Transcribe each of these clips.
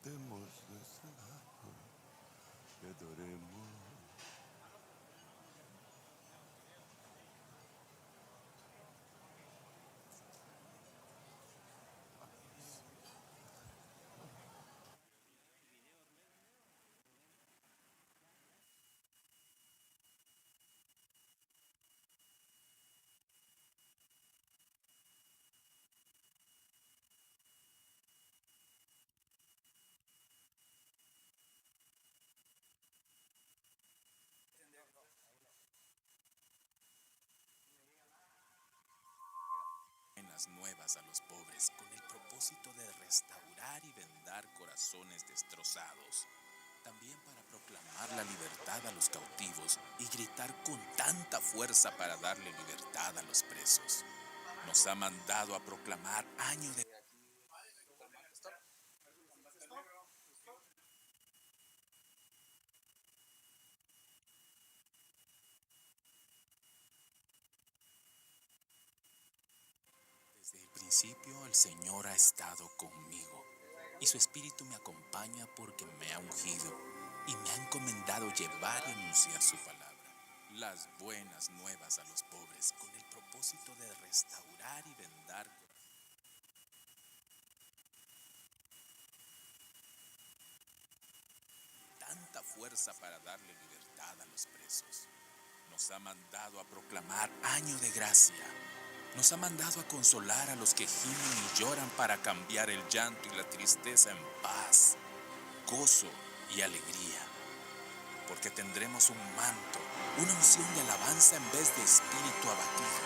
cantemos nuestro amor, y adoremos. Buenas nuevas a los pobres con el propósito de restaurar y vendar corazones destrozados. También para proclamar la libertad a los cautivos y gritar con tanta fuerza para darle libertad a los presos. Nos ha mandado a proclamar año de Desde el principio el Señor ha estado conmigo y su Espíritu me acompaña porque me ha ungido y me ha encomendado llevar y anunciar su palabra. Las buenas nuevas a los pobres con el propósito de restaurar y vendar tanta fuerza para darle libertad a los presos. Nos ha mandado a proclamar año de gracia. Nos ha mandado a consolar a los que gimen y lloran para cambiar el llanto y la tristeza en paz, gozo y alegría. Porque tendremos un manto, una unción de alabanza en vez de espíritu abatido.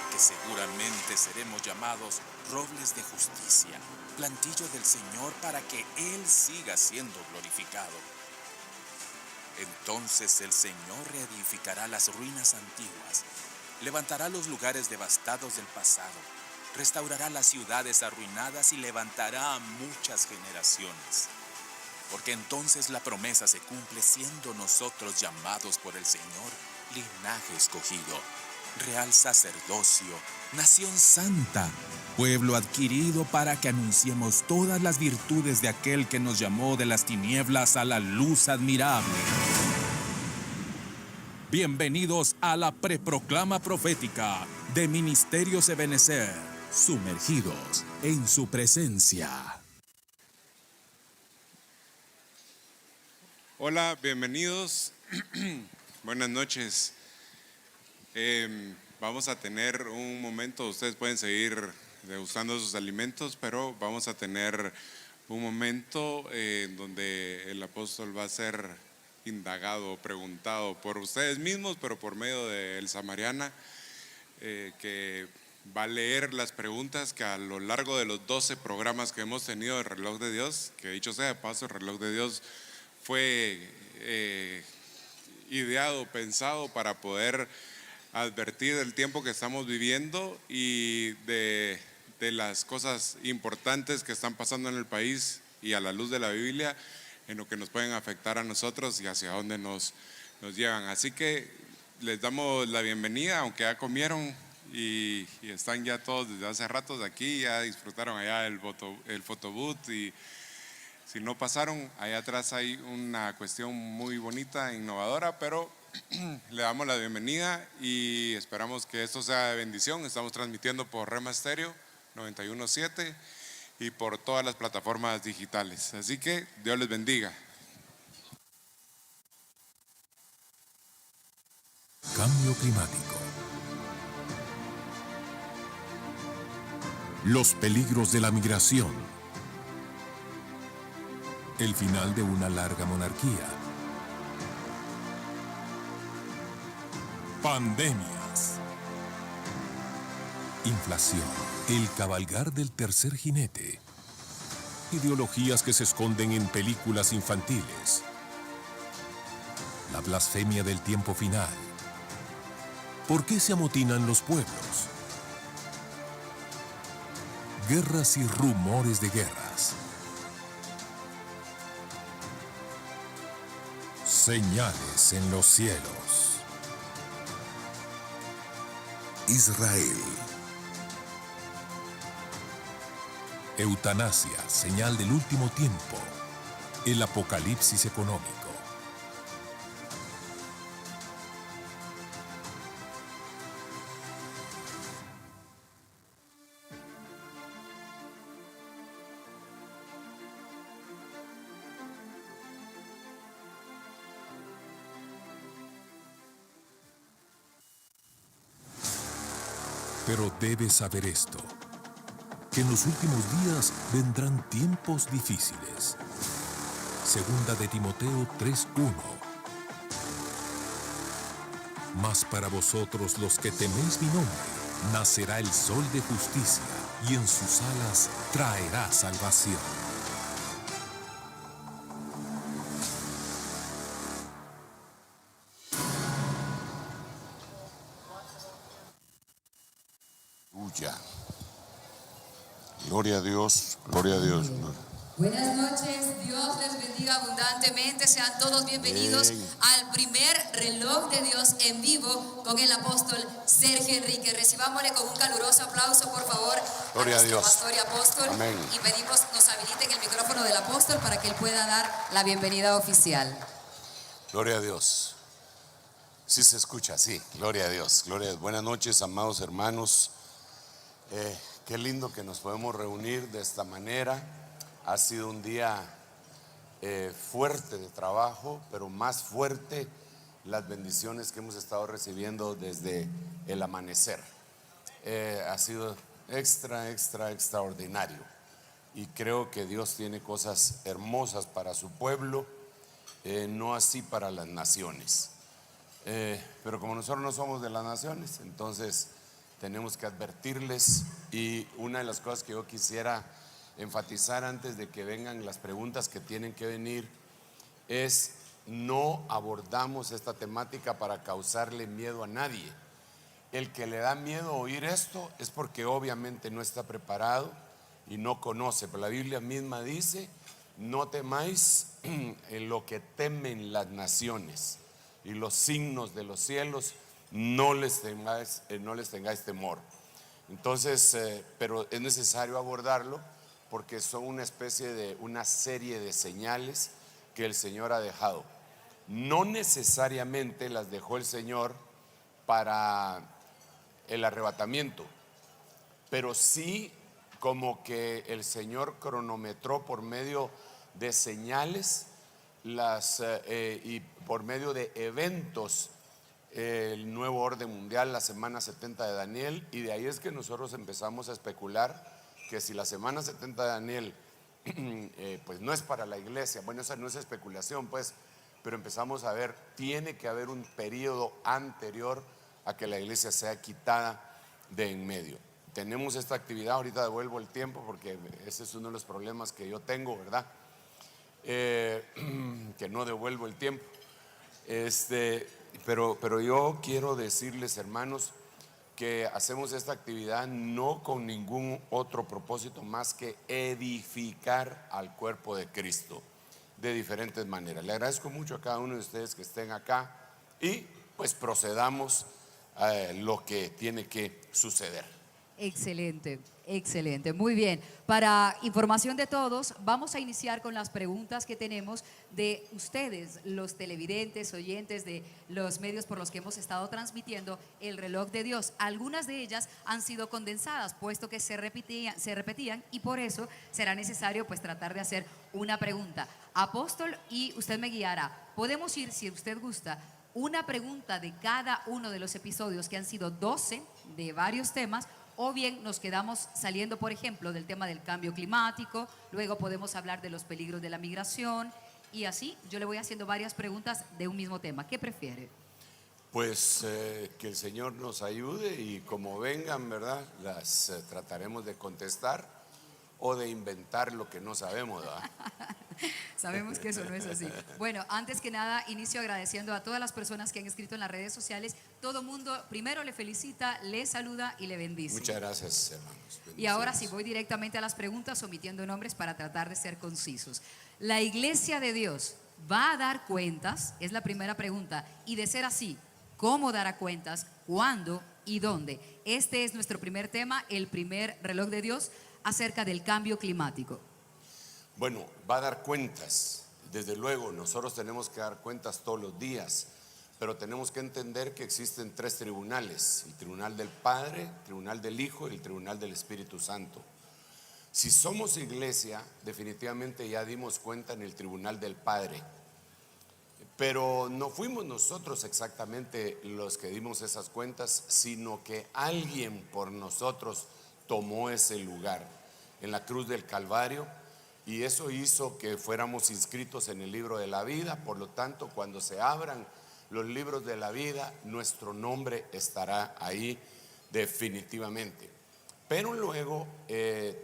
Porque seguramente seremos llamados robles de justicia, plantillo del Señor para que Él siga siendo glorificado. Entonces el Señor reedificará las ruinas antiguas, levantará los lugares devastados del pasado, restaurará las ciudades arruinadas y levantará a muchas generaciones. Porque entonces la promesa se cumple siendo nosotros llamados por el Señor, linaje escogido, real sacerdocio, nación santa, pueblo adquirido para que anunciemos todas las virtudes de aquel que nos llamó de las tinieblas a la luz admirable. Bienvenidos a la preproclama profética de Ministerios Ebenezer, sumergidos en su presencia. Hola, bienvenidos. Buenas noches. Vamos a tener un momento, ustedes pueden seguir degustando sus alimentos, pero vamos a tener un momento donde el apóstol va a ser indagado, preguntado por ustedes mismos, pero por medio de El Samariana, que va a leer las preguntas que a lo largo de los 12 programas que hemos tenido de Reloj de Dios, que dicho sea de paso, el Reloj de Dios fue ideado, pensado para poder advertir del tiempo que estamos viviendo y de las cosas importantes que están pasando en el país y a la luz de la Biblia, en lo que nos pueden afectar a nosotros y hacia dónde nos llevan. Así que les damos la bienvenida, aunque ya comieron y están ya todos desde hace ratos aquí, ya disfrutaron allá el photobooth, y si no pasaron, allá atrás hay una cuestión muy bonita, innovadora, pero le damos la bienvenida y esperamos que esto sea de bendición. Estamos transmitiendo por Rema Stereo 91.7 y por todas las plataformas digitales. Así que Dios les bendiga. Cambio climático. Los peligros de la migración. El final de una larga monarquía. Pandemias. Inflación. El cabalgar del tercer jinete. Ideologías que se esconden en películas infantiles. La blasfemia del tiempo final. ¿Por qué se amotinan los pueblos? Guerras y rumores de guerras. Señales en los cielos. Israel. Eutanasia, señal del último tiempo. el apocalipsis económico. Pero debes saber esto, que en los últimos días vendrán tiempos difíciles. Segunda de Timoteo 3:1. Mas para vosotros los que teméis mi nombre, nacerá el sol de justicia, y en sus alas traerá salvación. Tuya. Gloria a Dios, gloria a Dios. Buenas noches, Dios les bendiga abundantemente, sean todos bienvenidos Amén. al primer reloj de Dios en vivo con el apóstol Sergio Enrique. Recibámosle con un caluroso aplauso, por favor, Gloria a nuestro Dios. pastor y apóstol. Amén. Y pedimos nos habiliten el micrófono del apóstol para que él pueda dar la bienvenida oficial. Gloria a Dios. Sí se escucha, sí, gloria a Dios, gloria a Dios. Buenas noches, amados hermanos. Qué lindo que nos podemos reunir de esta manera. Ha sido un día fuerte de trabajo, pero más fuerte las bendiciones que hemos estado recibiendo desde el amanecer. Ha sido extraordinario. Y creo que Dios tiene cosas hermosas para su pueblo, no así para las naciones. Pero como nosotros no somos de las naciones, entonces tenemos que advertirles. Y una de las cosas que yo quisiera enfatizar antes de que vengan las preguntas que tienen que venir es: no abordamos esta temática para causarle miedo a nadie. El que le da miedo oír esto es porque obviamente no está preparado y no conoce. Pero la Biblia misma dice: no temáis en lo que temen las naciones, y los signos de los cielos no les tengáis temor. Entonces, pero es necesario abordarlo porque son una serie de señales que el Señor ha dejado. No necesariamente las dejó el Señor para el arrebatamiento, pero sí como que el Señor cronometró por medio de señales y por medio de eventos el nuevo orden mundial, la semana 70 de Daniel. Y de ahí es que nosotros empezamos a especular que si la semana 70 de Daniel pues no es para la iglesia, bueno, esa no es especulación pues, pero empezamos a ver, tiene que haber un periodo anterior a que la iglesia sea quitada de en medio. Tenemos esta actividad, ahorita devuelvo el tiempo porque ese es uno de los problemas que yo tengo, ¿verdad? Que no devuelvo el tiempo. Pero yo quiero decirles, hermanos, que hacemos esta actividad no con ningún otro propósito más que edificar al cuerpo de Cristo de diferentes maneras. Le agradezco mucho a cada uno de ustedes que estén acá y pues procedamos a lo que tiene que suceder. Excelente, excelente, muy bien. Para información de todos, vamos a iniciar con las preguntas que tenemos de ustedes, los televidentes, oyentes de los medios por los que hemos estado transmitiendo el reloj de Dios. Algunas de ellas han sido condensadas, puesto que se repetían y por eso será necesario pues tratar de hacer una pregunta. Apóstol, y usted me guiará. Podemos ir, si usted gusta, una pregunta de cada uno de los episodios, que han sido 12 de varios temas, o bien nos quedamos saliendo, por ejemplo, del tema del cambio climático, luego podemos hablar de los peligros de la migración, y así yo le voy haciendo varias preguntas de un mismo tema. ¿Qué prefiere? Pues que el Señor nos ayude y como vengan, ¿verdad? Las trataremos de contestar o de inventar lo que no sabemos, ¿verdad? Sabemos que eso no es así. Bueno, antes que nada, inicio agradeciendo a todas las personas que han escrito en las redes sociales. Todo mundo primero le felicita, le saluda y le bendice. Muchas gracias, hermanos. Y ahora sí, voy directamente a las preguntas, omitiendo nombres para tratar de ser concisos. ¿La Iglesia de Dios va a dar cuentas? Es la primera pregunta. Y de ser así, ¿cómo dará cuentas? ¿Cuándo y dónde? Este es nuestro primer tema, el primer reloj de Dios, acerca del cambio climático. Bueno, va a dar cuentas. desde luego, nosotros tenemos que dar cuentas todos los días, pero tenemos que entender que existen tres tribunales: el tribunal del Padre, el tribunal del Hijo y el tribunal del Espíritu Santo. Si somos iglesia, definitivamente ya dimos cuenta en el tribunal del Padre, pero no fuimos nosotros exactamente los que dimos esas cuentas, sino que alguien por nosotros tomó ese lugar en la cruz del Calvario, y eso hizo que fuéramos inscritos en el libro de la vida. Por lo tanto, cuando se abran los libros de la vida, nuestro nombre estará ahí definitivamente. Pero luego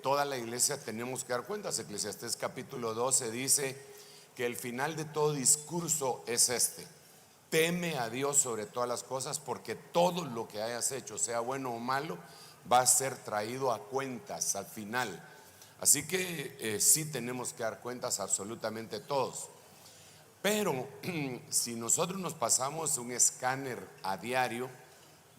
toda la iglesia tenemos que dar cuentas. Eclesiastés capítulo 12 dice que el final de todo discurso es este: teme a Dios sobre todas las cosas, porque todo lo que hayas hecho, sea bueno o malo, va a ser traído a cuentas al final. Así que sí tenemos que dar cuentas absolutamente todos. Pero si nosotros nos pasamos un escáner a diario,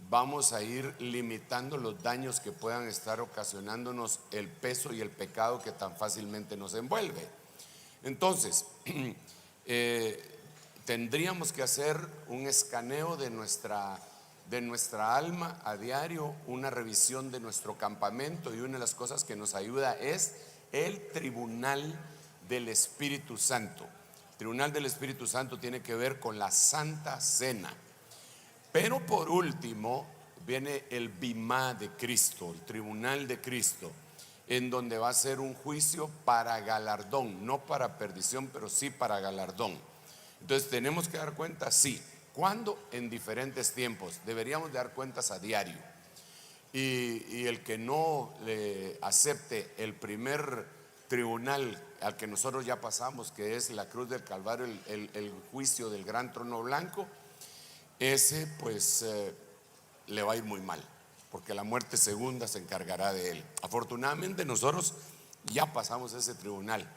vamos a ir limitando los daños que puedan estar ocasionándonos el peso y el pecado que tan fácilmente nos envuelve. Entonces, tendríamos que hacer un escaneo de nuestra alma a diario, una revisión de nuestro campamento, y una de las cosas que nos ayuda es el tribunal del Espíritu Santo. El tribunal del Espíritu Santo tiene que ver con la Santa Cena. Pero por último viene el bimá de Cristo, el tribunal de Cristo, en donde va a ser un juicio para galardón, no para perdición, pero sí para galardón. Entonces tenemos que dar cuenta, sí. ¿Cuándo? En diferentes tiempos. Deberíamos dar cuentas a diario. Y el que no le acepte el primer tribunal al que nosotros ya pasamos, que es la cruz del Calvario, el juicio del gran trono blanco, ese pues le va a ir muy mal, porque la muerte segunda se encargará de él. Afortunadamente nosotros ya pasamos ese tribunal,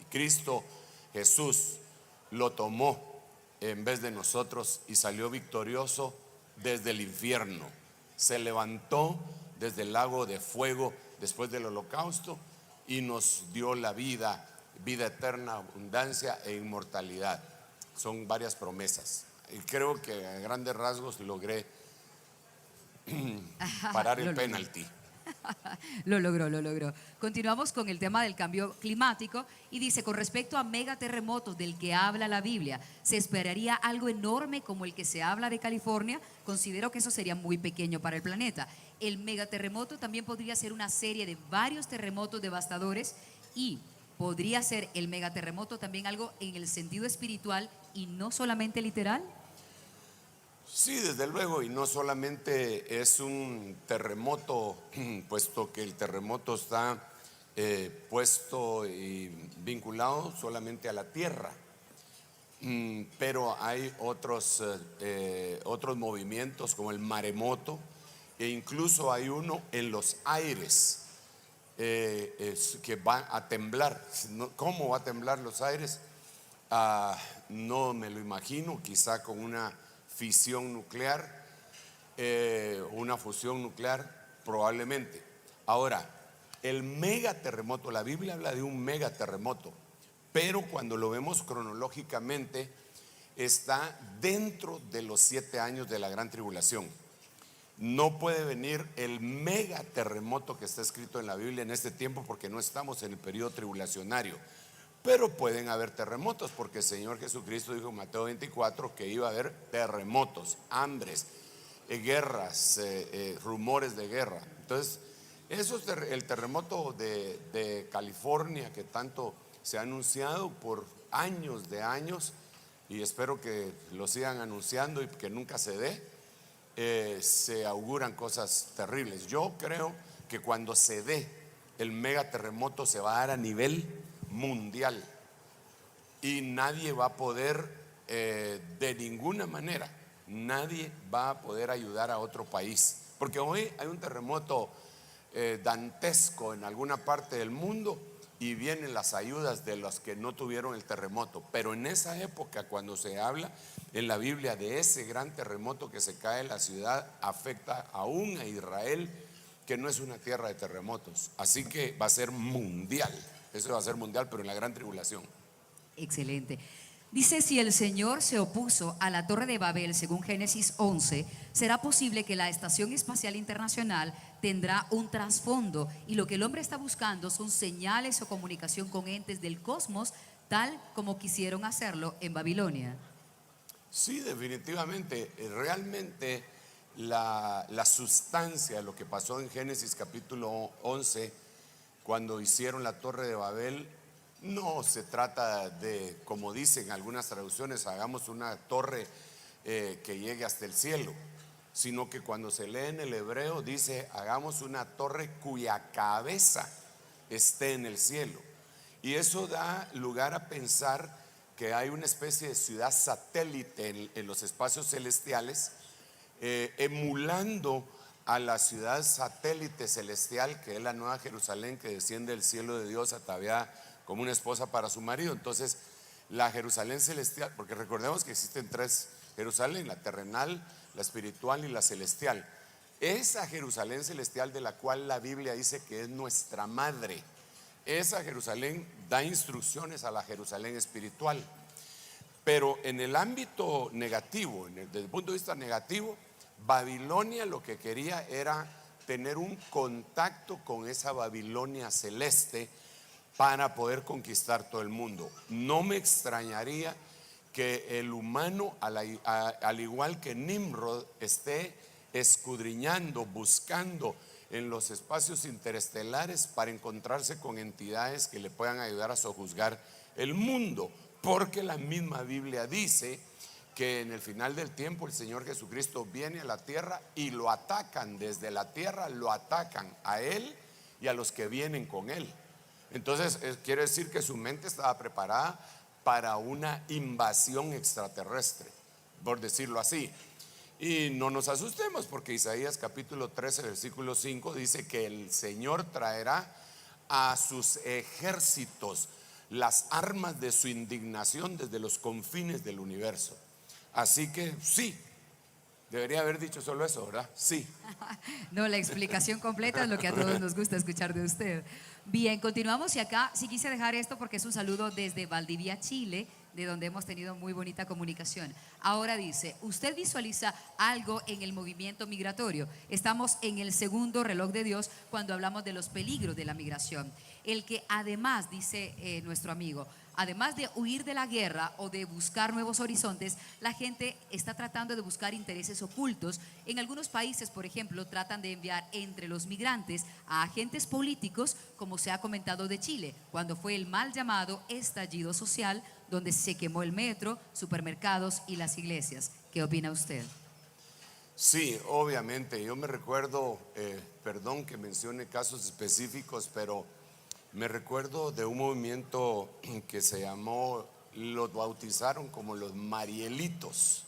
y Cristo Jesús lo tomó en vez de nosotros y salió victorioso desde el infierno. Se levantó desde el lago de fuego después del holocausto y nos dio la vida eterna, abundancia e inmortalidad. Son varias promesas, y creo que a grandes rasgos logré parar el penalti. Lo logró. Continuamos con el tema del cambio climático y dice: con respecto a megaterremotos del que habla la Biblia, ¿se esperaría algo enorme como el que se habla de California? Considero que eso sería muy pequeño para el planeta. El megaterremoto también podría ser una serie de varios terremotos devastadores, y podría ser el megaterremoto también algo en el sentido espiritual y no solamente literal. Sí, desde luego, y no solamente es un terremoto, puesto que el terremoto está puesto y vinculado solamente a la tierra, pero hay otros movimientos como el maremoto, e incluso hay uno en los aires que va a temblar. ¿Cómo va a temblar los aires? No me lo imagino, quizá con una fisión nuclear, una fusión nuclear probablemente. Ahora, el megaterremoto, la Biblia habla de un megaterremoto, pero cuando lo vemos cronológicamente está dentro de los 7 años de la gran tribulación. No puede venir el megaterremoto que está escrito en la Biblia en este tiempo, porque no estamos en el periodo tribulacionario. Pero pueden haber terremotos, porque el Señor Jesucristo dijo en Mateo 24 que iba a haber terremotos, hambres, guerras, rumores de guerra. Entonces, eso es el terremoto de California, que tanto se ha anunciado por años de años, y espero que lo sigan anunciando y que nunca se dé. Se auguran cosas terribles. Yo creo que cuando se dé el megaterremoto se va a dar a nivel mundial, y nadie va a poder de ninguna manera, nadie va a poder ayudar a otro país, porque hoy hay un terremoto dantesco en alguna parte del mundo y vienen las ayudas de los que no tuvieron el terremoto. Pero en esa época, cuando se habla en la Biblia de ese gran terremoto que se cae en la ciudad, afecta aún a Israel, que no es una tierra de terremotos. Así que va a ser mundial. Eso va a ser mundial, pero en la gran tribulación. Excelente. Dice, si el Señor se opuso a la Torre de Babel, según Génesis 11, ¿será posible que la Estación Espacial Internacional tendrá un trasfondo y lo que el hombre está buscando son señales o comunicación con entes del cosmos, tal como quisieron hacerlo en Babilonia? Sí, definitivamente. Realmente la sustancia de lo que pasó en Génesis capítulo 11, cuando hicieron la Torre de Babel, no se trata de, como dicen algunas traducciones, hagamos una torre que llegue hasta el cielo, sino que cuando se lee en el hebreo dice, hagamos una torre cuya cabeza esté en el cielo. Y eso da lugar a pensar que hay una especie de ciudad satélite en los espacios celestiales, emulando a la ciudad satélite celestial, que es la Nueva Jerusalén, que desciende del cielo de Dios ataviada como una esposa para su marido. Entonces, la Jerusalén celestial, porque recordemos que existen tres Jerusalén, la terrenal, la espiritual y la celestial. Esa Jerusalén celestial de la cual la Biblia dice que es nuestra madre, esa Jerusalén da instrucciones a la Jerusalén espiritual. Pero en el ámbito negativo, desde el punto de vista negativo, Babilonia lo que quería era tener un contacto con esa Babilonia celeste para poder conquistar todo el mundo. No me extrañaría que el humano, al igual que Nimrod, esté escudriñando, buscando en los espacios interestelares para encontrarse con entidades que le puedan ayudar a sojuzgar el mundo, porque la misma Biblia dice que en el final del tiempo el Señor Jesucristo viene a la tierra y lo atacan desde la tierra, lo atacan a él y a los que vienen con él. Entonces quiere decir que su mente estaba preparada para una invasión extraterrestre, por decirlo así. Y no nos asustemos, porque Isaías capítulo 13 versículo 5 dice que el Señor traerá a sus ejércitos las armas de su indignación desde los confines del universo. Así que sí, debería haber dicho solo eso, ¿verdad? Sí. No, la explicación completa es lo que a todos nos gusta escuchar de usted. Bien, continuamos y acá sí quise dejar esto porque es un saludo desde Valdivia, Chile, de donde hemos tenido muy bonita comunicación. Ahora dice, ¿usted visualiza algo en el movimiento migratorio? Estamos en el segundo reloj de Dios cuando hablamos de los peligros de la migración. El que además, dice nuestro amigo, además de huir de la guerra o de buscar nuevos horizontes, la gente está tratando de buscar intereses ocultos. En algunos países, por ejemplo, tratan de enviar entre los migrantes a agentes políticos, como se ha comentado de Chile, cuando fue el mal llamado estallido social, donde se quemó el metro, supermercados y las iglesias. ¿Qué opina usted? Sí, obviamente. Yo me recuerdo, perdón que mencione casos específicos, pero me recuerdo de un movimiento que se llamó, los bautizaron como los Marielitos.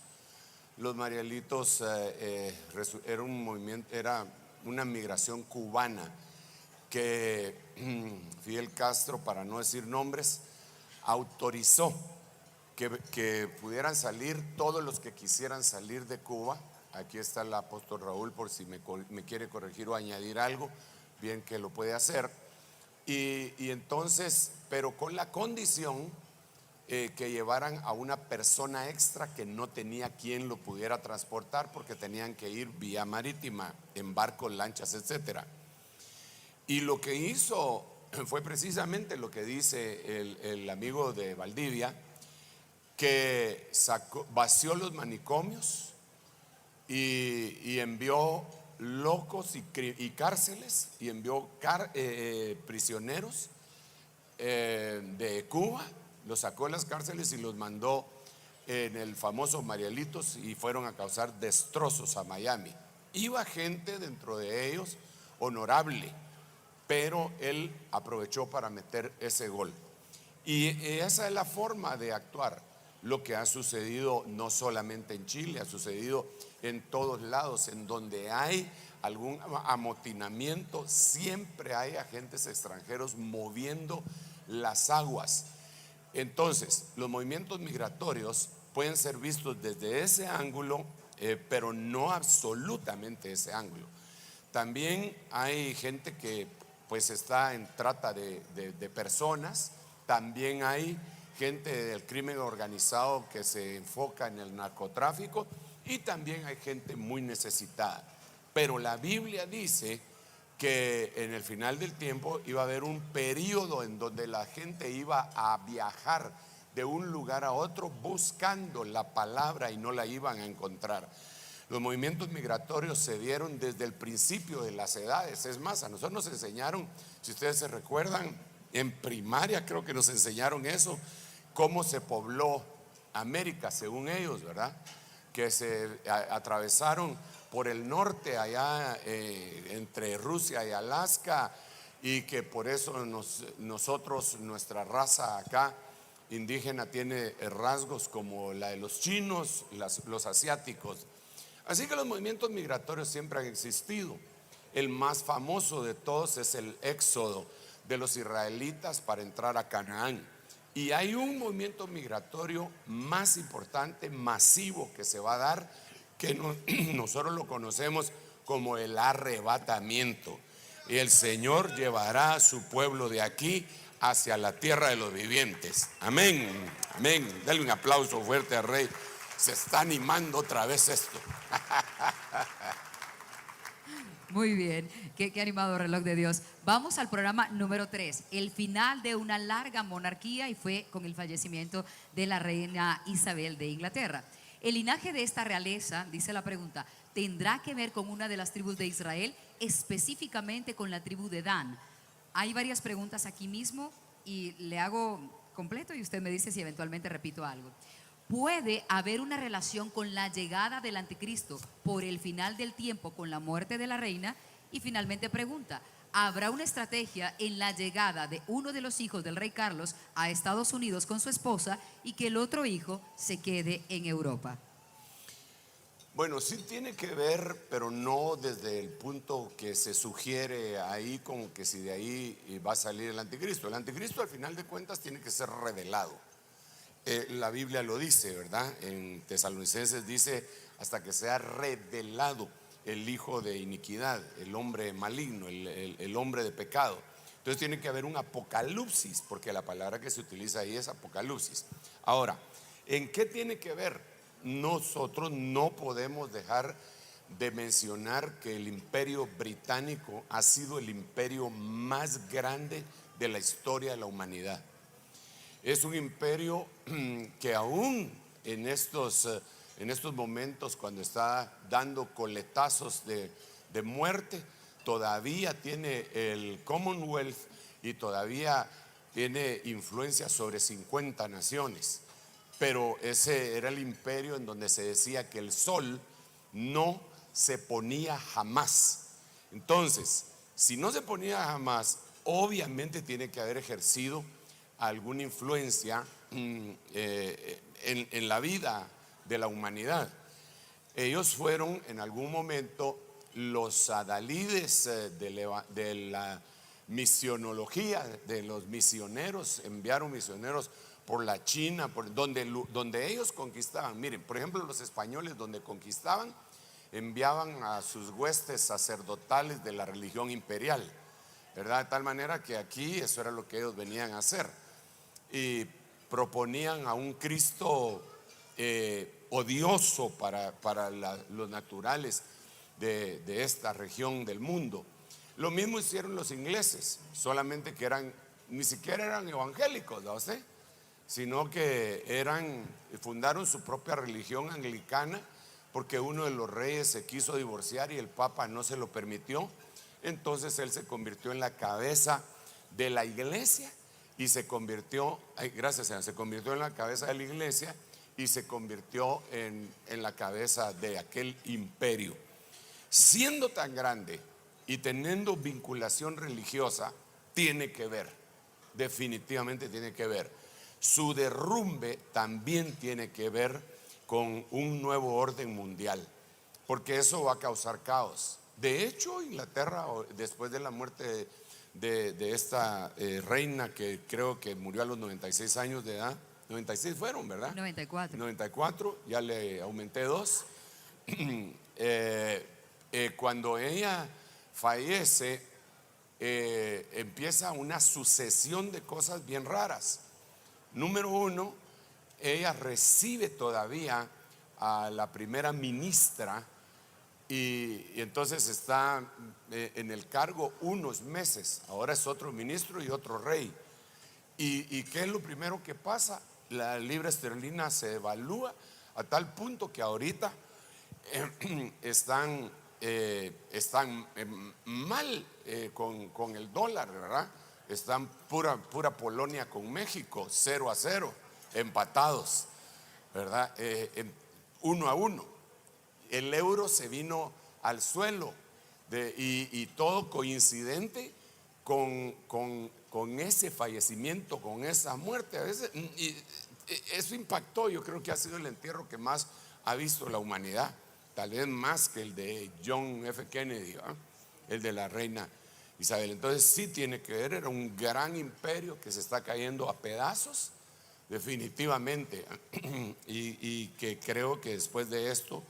Los Marielitos era un movimiento, era una migración cubana que Fidel Castro, para no decir nombres, autorizó que pudieran salir todos los que quisieran salir de Cuba. Aquí está el apóstol Raúl por si me quiere corregir o añadir algo, bien que lo puede hacer. Y entonces, pero con la condición que llevaran a una persona extra que no tenía quien lo pudiera transportar, porque tenían que ir vía marítima, en barcos, lanchas, etcétera. Y lo que hizo fue precisamente lo que dice el amigo de Valdivia, que vació los manicomios y envió locos y cárceles, y envió prisioneros de Cuba, los sacó de las cárceles y los mandó en el famoso Marielitos, y fueron a causar destrozos a Miami. Iba gente dentro de ellos honorable, pero él aprovechó para meter ese gol. Y esa es la forma de actuar. Lo que ha sucedido no solamente en Chile, ha sucedido en todos lados. En donde hay algún amotinamiento, siempre hay agentes extranjeros moviendo las aguas. Entonces, los movimientos migratorios pueden ser vistos desde ese ángulo, pero no absolutamente ese ángulo. También hay gente que pues está en trata de personas. También hay gente del crimen organizado que se enfoca en el narcotráfico, y también hay gente muy necesitada. Pero la Biblia dice que en el final del tiempo iba a haber un periodo en donde la gente iba a viajar de un lugar a otro buscando la palabra y no la iban a encontrar. Los movimientos migratorios se dieron desde el principio de las edades. Es más, a nosotros nos enseñaron, si ustedes se recuerdan, en primaria creo que nos enseñaron eso, cómo se pobló América, según ellos, ¿verdad? Que se atravesaron por el norte, allá entre Rusia y Alaska, y que por eso nosotros, nuestra raza acá indígena, tiene rasgos como la de los chinos, los asiáticos. Así que los movimientos migratorios siempre han existido. El más famoso de todos es el éxodo de los israelitas para entrar a Canaán. Y hay un movimiento migratorio más importante, masivo, que se va a dar, que nosotros lo conocemos como el arrebatamiento. Y el Señor llevará a su pueblo de aquí hacia la tierra de los vivientes. Amén, amén. Dale un aplauso fuerte al Rey. Se está animando otra vez esto. Muy bien, qué animado reloj de Dios. Vamos al programa número 3, el final de una larga monarquía, y fue con el fallecimiento de la reina Isabel de Inglaterra. El linaje de esta realeza, dice la pregunta, ¿tendrá que ver con una de las tribus de Israel, específicamente con la tribu de Dan? Hay varias preguntas aquí mismo y le hago completo y usted me dice si eventualmente repito algo. ¿Puede haber una relación con la llegada del anticristo por el final del tiempo con la muerte de la reina? Y finalmente pregunta, ¿habrá una estrategia en la llegada de uno de los hijos del rey Carlos a Estados Unidos con su esposa y que el otro hijo se quede en Europa? Bueno, sí tiene que ver, pero no desde el punto que se sugiere ahí, como que si de ahí va a salir el anticristo. El anticristo, al final de cuentas, tiene que ser revelado. La Biblia lo dice, ¿verdad? En Tesalonicenses dice, hasta que sea revelado el hijo de iniquidad, el hombre maligno, el hombre de pecado. Entonces tiene que haber un apocalipsis, porque la palabra que se utiliza ahí es apocalipsis. Ahora, ¿en qué tiene que ver? Nosotros no podemos dejar de mencionar que el imperio británico ha sido el imperio más grande de la historia de la humanidad. Es un imperio que aún en estos momentos, cuando está dando coletazos de muerte, todavía tiene el Commonwealth y todavía tiene influencia sobre 50 naciones. Pero ese era el imperio en donde se decía que el sol no se ponía jamás. Entonces, si no se ponía jamás, obviamente tiene que haber ejercido alguna influencia en la vida de la humanidad. Ellos fueron en algún momento los adalides de la misionología, de los misioneros. Enviaron misioneros por la China, donde ellos conquistaban. Miren, por ejemplo, los españoles, donde conquistaban, enviaban a sus huestes sacerdotales de la religión imperial, ¿verdad? De tal manera que aquí eso era lo que ellos venían a hacer. Y proponían a un Cristo odioso para los naturales de esta región del mundo. Lo mismo hicieron los ingleses, solamente que ni siquiera eran evangélicos, ¿no sé? Sino que fundaron su propia religión anglicana, porque uno de los reyes se quiso divorciar y el Papa no se lo permitió. Entonces él se convirtió en la cabeza de la iglesia y se convirtió en la cabeza de la iglesia y se convirtió en la cabeza de aquel imperio. Siendo tan grande y teniendo vinculación religiosa, tiene que ver, definitivamente tiene que ver. Su derrumbe también tiene que ver con un nuevo orden mundial, porque eso va a causar caos. De hecho, Inglaterra, después de la muerte de esta reina, que creo que murió a los 96 años de edad, 96 fueron, ¿verdad? 94, ya le aumenté 2. Cuando ella fallece, empieza una sucesión de cosas bien raras. Número uno, ella recibe todavía a la primera ministra y entonces está en el cargo unos meses. Ahora es otro ministro y otro rey. ¿Y qué es lo primero que pasa? La libra esterlina se evalúa a tal punto que ahorita están mal con el dólar, ¿verdad? Están pura Polonia con México, 0-0, empatados, ¿verdad? 1-1. El euro se vino al suelo y todo coincidente con ese fallecimiento, con esa muerte. A veces, eso impactó. Yo creo que ha sido el entierro que más ha visto la humanidad, tal vez más que el de John F. Kennedy, ¿verdad? El de la reina Isabel. Entonces sí tiene que ver, era un gran imperio que se está cayendo a pedazos, definitivamente, y que creo que después de esto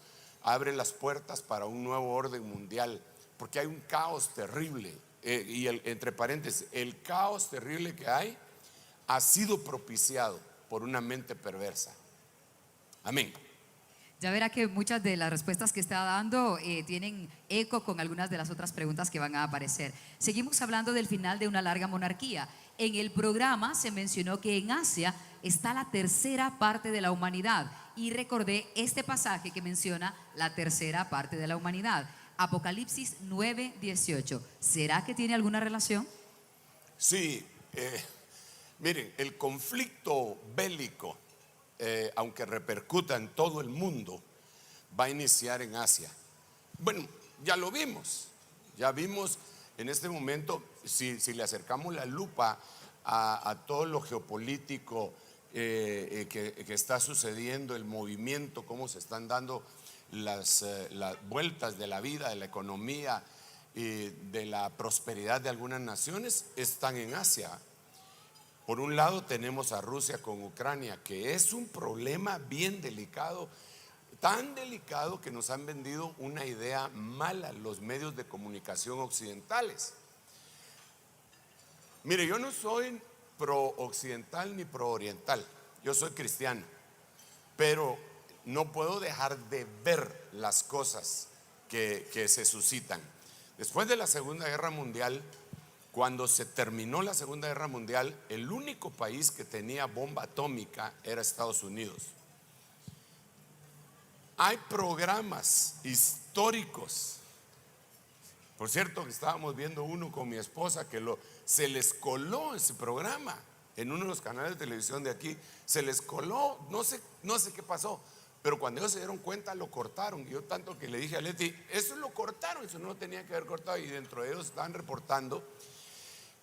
abre las puertas para un nuevo orden mundial, porque hay un caos terrible, y entre paréntesis, el caos terrible que hay ha sido propiciado por una mente perversa. Amén. Ya verá que muchas de las respuestas que está dando tienen eco con algunas de las otras preguntas que van a aparecer. Seguimos hablando del final de una larga monarquía. En el programa se mencionó que en Asia está la tercera parte de la humanidad y recordé este pasaje que menciona la tercera parte de la humanidad. Apocalipsis 9:18. ¿Será que tiene alguna relación? Sí, miren, el conflicto bélico, aunque repercuta en todo el mundo, va a iniciar en Asia. Bueno, ya lo vimos, ya vimos en este momento, si le acercamos la lupa a todo lo geopolítico que está sucediendo, el movimiento, cómo se están dando las vueltas de la vida, de la economía y de la prosperidad de algunas naciones, están en Asia. Por un lado tenemos a Rusia con Ucrania, que es un problema bien delicado, tan delicado que nos han vendido una idea mala los medios de comunicación occidentales. Mire, yo no soy pro occidental ni pro oriental, yo soy cristiano, pero no puedo dejar de ver las cosas que se suscitan. Después de la Segunda Guerra Mundial, cuando se terminó la Segunda Guerra Mundial, el único país que tenía bomba atómica era Estados Unidos. Hay programas históricos. Por cierto, que estábamos viendo uno con mi esposa que se les coló ese programa en uno de los canales de televisión de aquí. Se les coló, no sé qué pasó, pero cuando ellos se dieron cuenta lo cortaron. Y yo tanto que le dije a Leti, eso lo cortaron, eso no lo tenía que haber cortado. Y dentro de ellos estaban reportando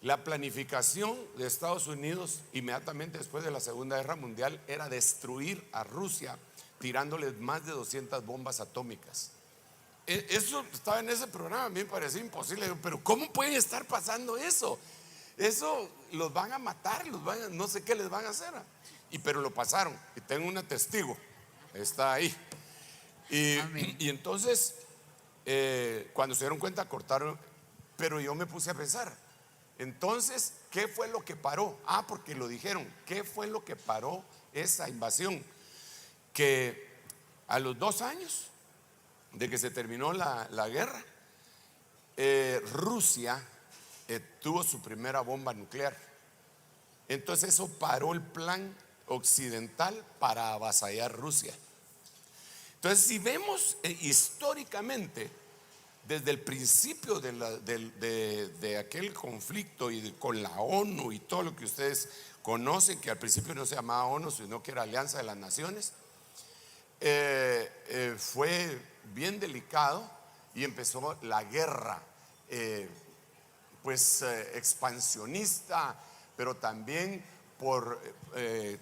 la planificación de Estados Unidos inmediatamente después de la Segunda Guerra Mundial era destruir a Rusia tirándoles más de 200 bombas atómicas. Eso estaba en ese programa, a mí me parecía imposible, pero ¿cómo pueden estar pasando eso? Eso los van a matar, no sé qué les van a hacer. Pero lo pasaron, y tengo una testigo, está ahí. Y entonces, cuando se dieron cuenta, cortaron, pero yo me puse a pensar. Entonces, ¿qué fue lo que paró? Porque lo dijeron. ¿Qué fue lo que paró esa invasión? Que a los 2 años de que se terminó la guerra, Rusia tuvo su primera bomba nuclear. Entonces eso paró el plan occidental para avasallar Rusia. Entonces, si vemos históricamente, desde el principio de aquel conflicto y con la ONU y todo lo que ustedes conocen, que al principio no se llamaba ONU, sino que era Alianza de las Naciones, fue bien delicado y empezó la guerra, expansionista, pero también por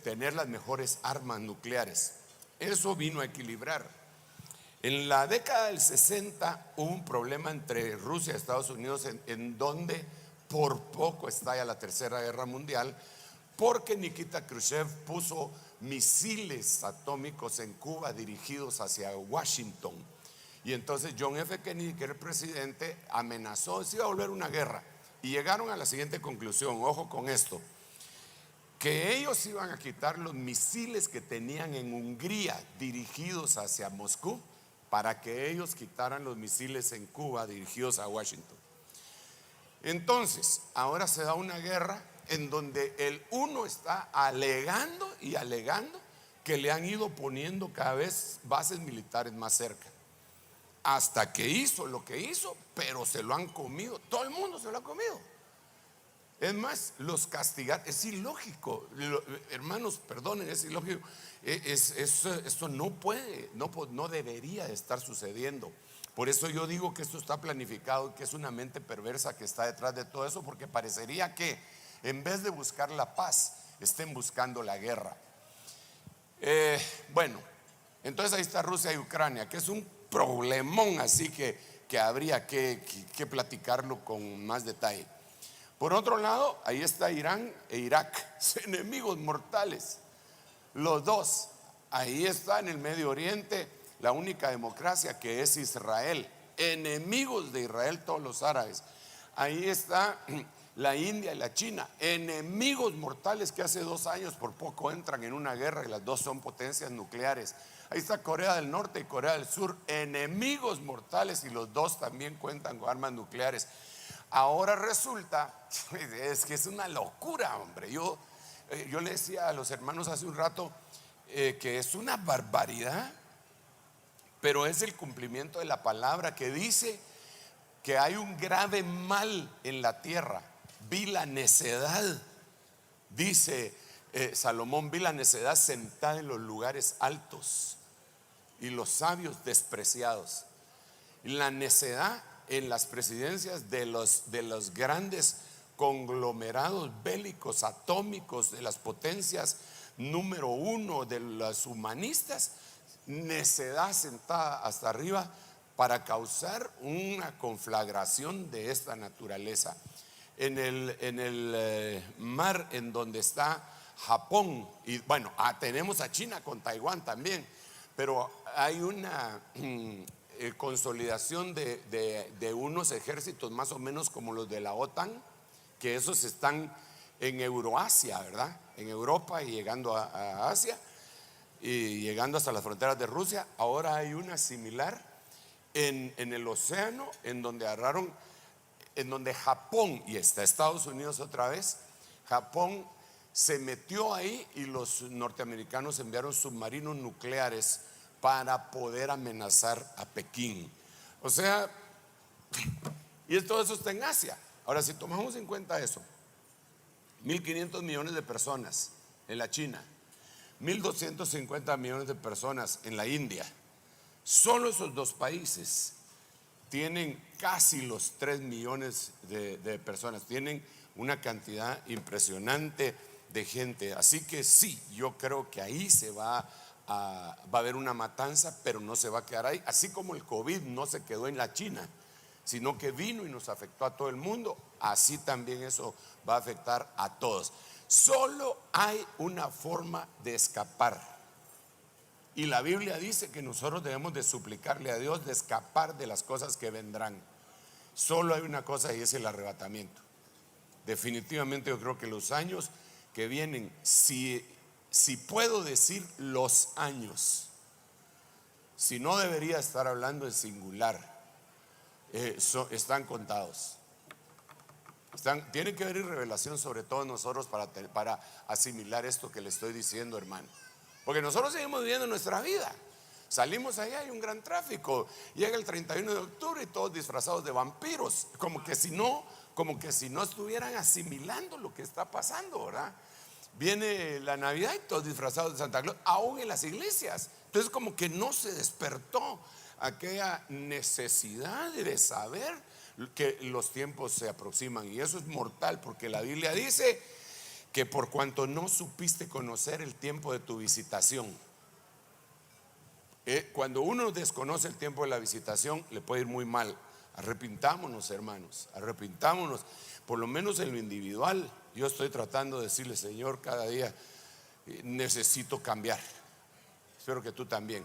tener las mejores armas nucleares. Eso vino a equilibrar. En la década del 60 hubo un problema entre Rusia y Estados Unidos en donde por poco estalla la Tercera Guerra Mundial, porque Nikita Khrushchev puso misiles atómicos en Cuba dirigidos hacia Washington. Y entonces John F. Kennedy, que era el presidente, amenazó, se iba a volver una guerra. Y llegaron a la siguiente conclusión, ojo con esto: que ellos iban a quitar los misiles que tenían en Hungría dirigidos hacia Moscú, para que ellos quitaran los misiles en Cuba dirigidos a Washington. Entonces, ahora se da una guerra en donde el uno está alegando y alegando que le han ido poniendo cada vez bases militares más cerca, hasta que hizo lo que hizo, pero se lo han comido, todo el mundo se lo ha comido. Es más, los castigar es ilógico, hermanos, perdonen, es ilógico. Esto no puede, no debería de estar sucediendo. Por eso yo digo que esto está planificado, que es una mente perversa que está detrás de todo eso, porque parecería que en vez de buscar la paz, estén buscando la guerra. Bueno, entonces ahí está Rusia y Ucrania, que es un problemón, así que habría que platicarlo con más detalle. Por otro lado, ahí está Irán e Irak, enemigos mortales, los dos. Ahí está en el Medio Oriente la única democracia, que es Israel, enemigos de Israel todos los árabes. Ahí está la India y la China, enemigos mortales que hace 2 años por poco entran en una guerra y las dos son potencias nucleares. Ahí está Corea del Norte y Corea del Sur, enemigos mortales, y los dos también cuentan con armas nucleares. Ahora resulta, es que es una locura, hombre. Yo le decía a los hermanos hace un rato que es una barbaridad, pero es el cumplimiento de la palabra que dice que hay un grave mal en la tierra. Vi la necedad, dice Salomón, vi la necedad sentada en los lugares altos y los sabios despreciados. La necedad en las presidencias de los grandes conglomerados bélicos atómicos, de las potencias número 1, de los humanistas, necedad sentada hasta arriba para causar una conflagración de esta naturaleza. En el mar en donde está Japón, y bueno, tenemos a China con Taiwán también, pero hay una consolidación de unos ejércitos más o menos como los de la OTAN, que esos están en Euroasia, ¿verdad? En Europa y llegando a Asia y llegando hasta las fronteras de Rusia. Ahora hay una similar en el océano, en donde agarraron, en donde Japón, y está Estados Unidos otra vez, Japón se metió ahí y los norteamericanos enviaron submarinos nucleares para poder amenazar a Pekín. O sea, y todo eso está en Asia. Ahora, si tomamos en cuenta eso, 1.500 millones de personas en la China, 1.250 millones de personas en la India, solo esos dos países tienen casi los 3 millones de personas, tienen una cantidad impresionante de gente. Así que sí, yo creo que ahí va a haber una matanza, pero no se va a quedar ahí. Así como el COVID no se quedó en la China, sino que vino y nos afectó a todo el mundo, así también eso va a afectar a todos. Solo hay una forma de escapar, y la Biblia dice que nosotros debemos de suplicarle a Dios de escapar de las cosas que vendrán. Solo hay una cosa, y es el arrebatamiento. Definitivamente yo creo que los años que vienen, si puedo decir los años, si no debería estar hablando en singular, están contados. Tiene que haber revelación sobre todos nosotros para asimilar esto que le estoy diciendo, hermano. Porque nosotros seguimos viviendo nuestra vida. Salimos allá, hay un gran tráfico. Llega el 31 de octubre y todos disfrazados de vampiros, como que si no estuvieran asimilando lo que está pasando, ¿verdad? Viene la Navidad y todos disfrazados de Santa Claus, aún en las iglesias. Entonces, como que no se despertó aquella necesidad de saber que los tiempos se aproximan, y eso es mortal, porque la Biblia dice que por cuanto no supiste conocer el tiempo de tu visitación, cuando uno desconoce el tiempo de la visitación, le puede ir muy mal. Arrepintámonos, hermanos, arrepintámonos, por lo menos en lo individual. Yo estoy tratando de decirle, Señor, cada día necesito cambiar. Espero que tú también.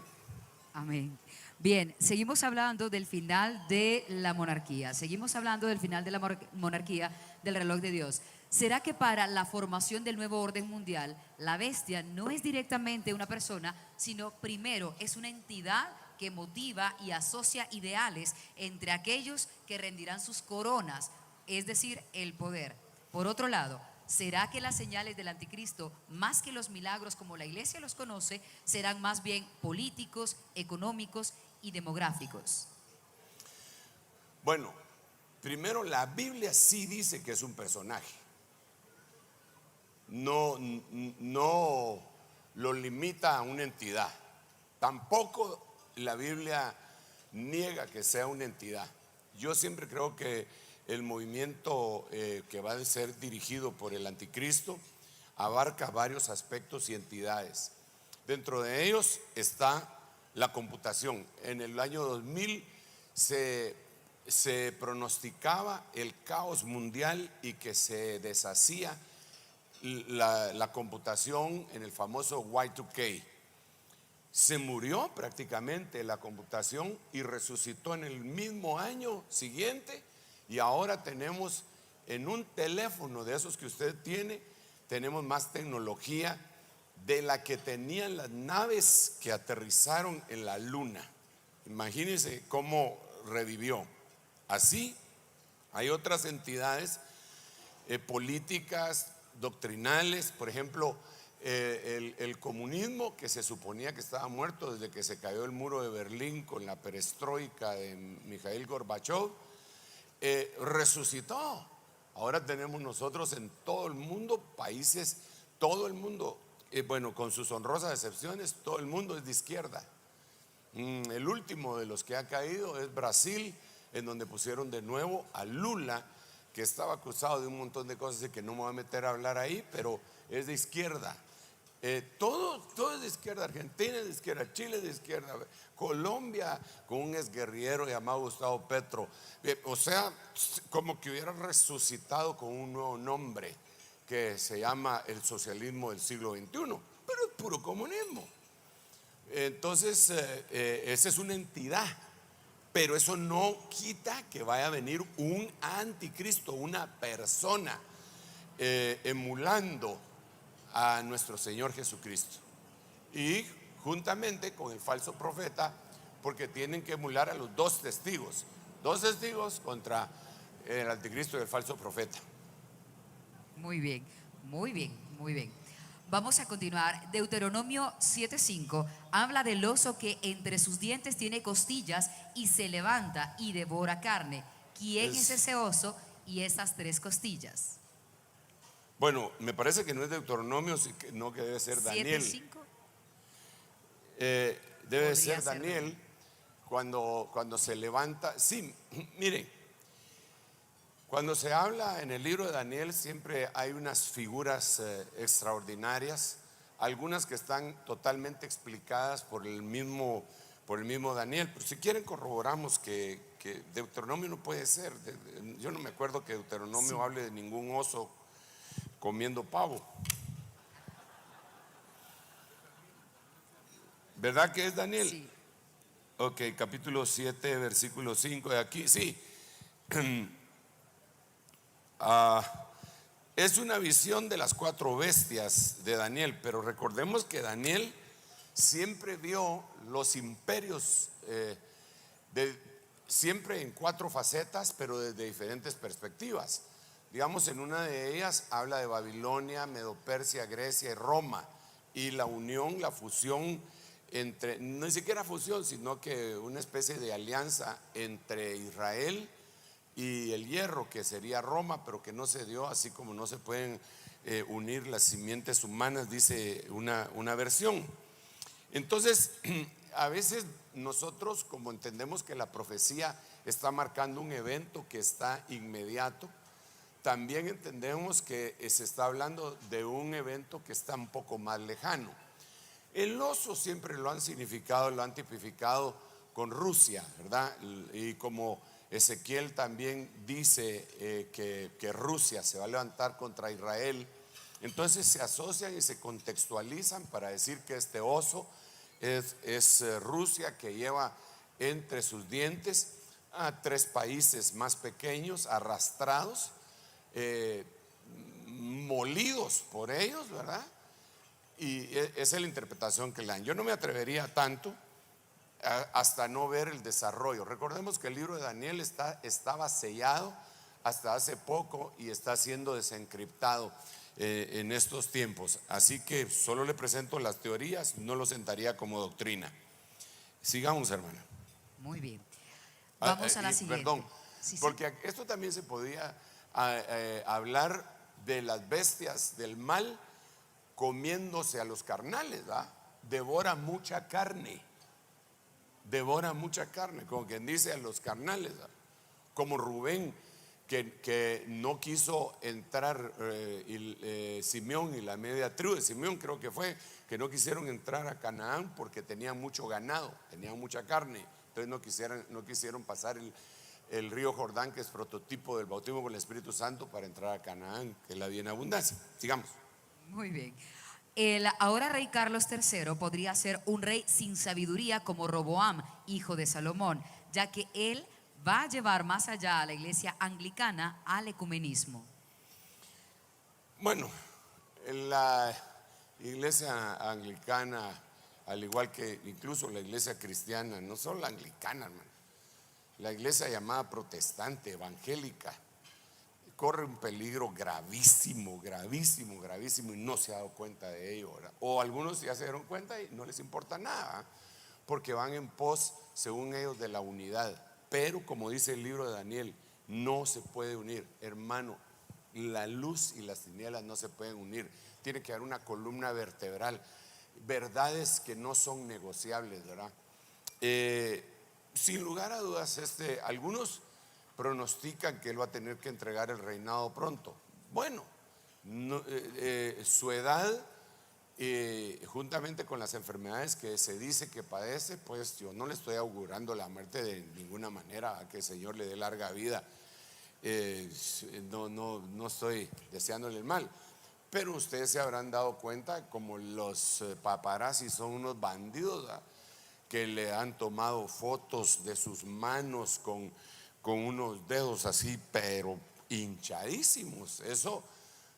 Amén. Bien, seguimos hablando del final de la monarquía. Seguimos hablando del final de la monarquía, del reloj de Dios. ¿Será que para la formación del nuevo orden mundial, la bestia no es directamente una persona, sino primero es una entidad que motiva y asocia ideales entre aquellos que rendirán sus coronas, es decir, el poder? Por otro lado, ¿será que las señales del anticristo, más que los milagros como la iglesia los conoce, serán más bien políticos, económicos y demográficos? Bueno, primero la Biblia sí dice que es un personaje. No lo limita a una entidad. Tampoco la Biblia niega que sea una entidad. Yo siempre creo que el movimiento que va a ser dirigido por el anticristo abarca varios aspectos y entidades. Dentro de ellos está la computación. En el año 2000 se pronosticaba el caos mundial y que se deshacía la computación en el famoso Y2K. Se murió prácticamente la computación y resucitó en el mismo año siguiente, y ahora tenemos en un teléfono de esos que usted tiene, tenemos más tecnología de la que tenían las naves que aterrizaron en la luna. Imagínense cómo revivió. Así hay otras entidades políticas, doctrinales, por ejemplo, el comunismo, que se suponía que estaba muerto desde que se cayó el muro de Berlín con la perestroika de Mikhail Gorbachev, resucitó. Ahora tenemos nosotros en todo el mundo países, todo el mundo, bueno, con sus honrosas excepciones, todo el mundo es de izquierda. El último de los que ha caído es Brasil, en donde pusieron de nuevo a Lula, que estaba acusado de un montón de cosas y que no me voy a meter a hablar ahí, pero es de izquierda. Todo es de izquierda. Argentina es de izquierda, Chile es de izquierda, Colombia con un exguerrillero llamado Gustavo Petro. O sea, como que hubiera resucitado con un nuevo nombre que se llama el socialismo del siglo XXI, pero es puro comunismo. Entonces, esa es una entidad. Pero eso no quita que vaya a venir un anticristo, una persona emulando a nuestro Señor Jesucristo. Y juntamente con el falso profeta, porque tienen que emular a los dos testigos contra el anticristo y el falso profeta. Muy bien, muy bien, muy bien. Vamos a continuar. Deuteronomio 7:5 habla del oso que entre sus dientes tiene costillas y se levanta y devora carne. ¿Quién es ese oso y esas 3 costillas? Bueno, me parece que no es Deuteronomio, sino que debe ser Daniel. 7:5. Debe ser Daniel cuando se levanta. Sí, miren, cuando se habla en el libro de Daniel siempre hay unas figuras extraordinarias, algunas que están totalmente explicadas por el mismo Daniel. Pero si quieren corroboramos que Deuteronomio no puede ser. Yo no me acuerdo que Deuteronomio hable de ningún oso comiendo pavo. ¿Verdad que es Daniel? Sí. Ok, capítulo 7, versículo 5 de aquí, sí. Es una visión de las 4 bestias de Daniel, pero recordemos que Daniel siempre vio los imperios siempre en 4 facetas, pero desde diferentes perspectivas. Digamos, en una de ellas habla de Babilonia, Medo-Persia, Grecia y Roma, y la unión, la fusión entre, no ni siquiera fusión, sino que una especie de alianza entre Israel y el hierro, que sería Roma, pero que no se dio, así como no se pueden unir las simientes humanas, dice una versión. Entonces, a veces nosotros, como entendemos que la profecía está marcando un evento que está inmediato, también entendemos que se está hablando de un evento que está un poco más lejano. El oso siempre lo han significado, lo han tipificado con Rusia, ¿verdad? Y como Ezequiel también dice que Rusia se va a levantar contra Israel, entonces se asocian y se contextualizan para decir que este oso es Rusia, que lleva entre sus dientes a 3 países más pequeños arrastrados, molidos por ellos, ¿verdad? Y esa es la interpretación que le dan. Yo no me atrevería tanto hasta no ver el desarrollo. Recordemos que el libro de Daniel estaba sellado hasta hace poco y está siendo desencriptado en estos tiempos. Así que solo le presento las teorías, no lo sentaría como doctrina. Sigamos, hermana. Muy bien. Vamos a la siguiente. Perdón, Sí, sí. porque esto también se podía hablar de las bestias del mal comiéndose a los carnales, ¿va? Devora mucha carne, como quien dice a los carnales, ¿va? Como Rubén, que no quiso entrar, Simeón y la media tribu de Simeón creo que fue, que no quisieron entrar a Canaán porque tenían mucho ganado, tenían mucha carne, entonces no quisieron pasar el río Jordán, que es prototipo del bautismo con el Espíritu Santo, para entrar a Canaán, que es la bienabundancia. Sigamos. Muy bien. El ahora rey Carlos III podría ser un rey sin sabiduría como Roboam, hijo de Salomón, ya que él va a llevar más allá a la iglesia anglicana al ecumenismo. Bueno, la iglesia anglicana, al igual que incluso la iglesia cristiana, no solo la anglicana, hermano, la iglesia llamada protestante, evangélica, corre un peligro gravísimo, gravísimo, gravísimo, y no se ha dado cuenta de ello, ¿verdad? O algunos ya se dieron cuenta y no les importa nada, porque van en pos, según ellos, de la unidad. Pero como dice el libro de Daniel, no se puede unir, hermano. La luz y las tinieblas no se pueden unir. Tiene que haber una columna vertebral, verdades que no son negociables, ¿verdad? Sin lugar a dudas, algunos pronostican que él va a tener que entregar el reinado pronto. Bueno, su edad, juntamente con las enfermedades que se dice que padece, pues yo no le estoy augurando la muerte de ninguna manera, a que el Señor le dé larga vida. No estoy deseándole el mal, pero ustedes se habrán dado cuenta como los paparazzi son unos bandidos, ¿verdad?, que le han tomado fotos de sus manos con unos dedos así, pero hinchadísimos. Eso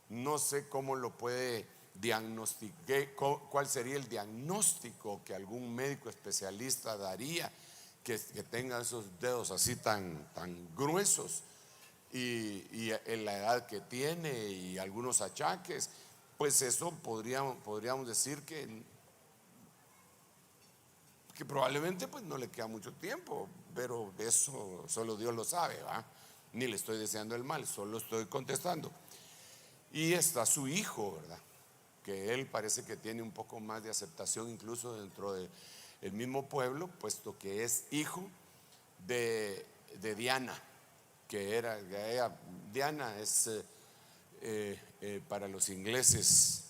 no sé cómo lo puede diagnosticar, cuál sería el diagnóstico que algún médico especialista daría que tenga esos dedos así tan gruesos y en la edad que tiene y algunos achaques. Pues eso podríamos decir que probablemente pues no le queda mucho tiempo, pero eso solo Dios lo sabe, ¿va? Ni le estoy deseando el mal, solo estoy contestando. Y está su hijo, ¿verdad?, que él parece que tiene un poco más de aceptación incluso dentro del mismo pueblo, puesto que es hijo de Diana, Diana es para los ingleses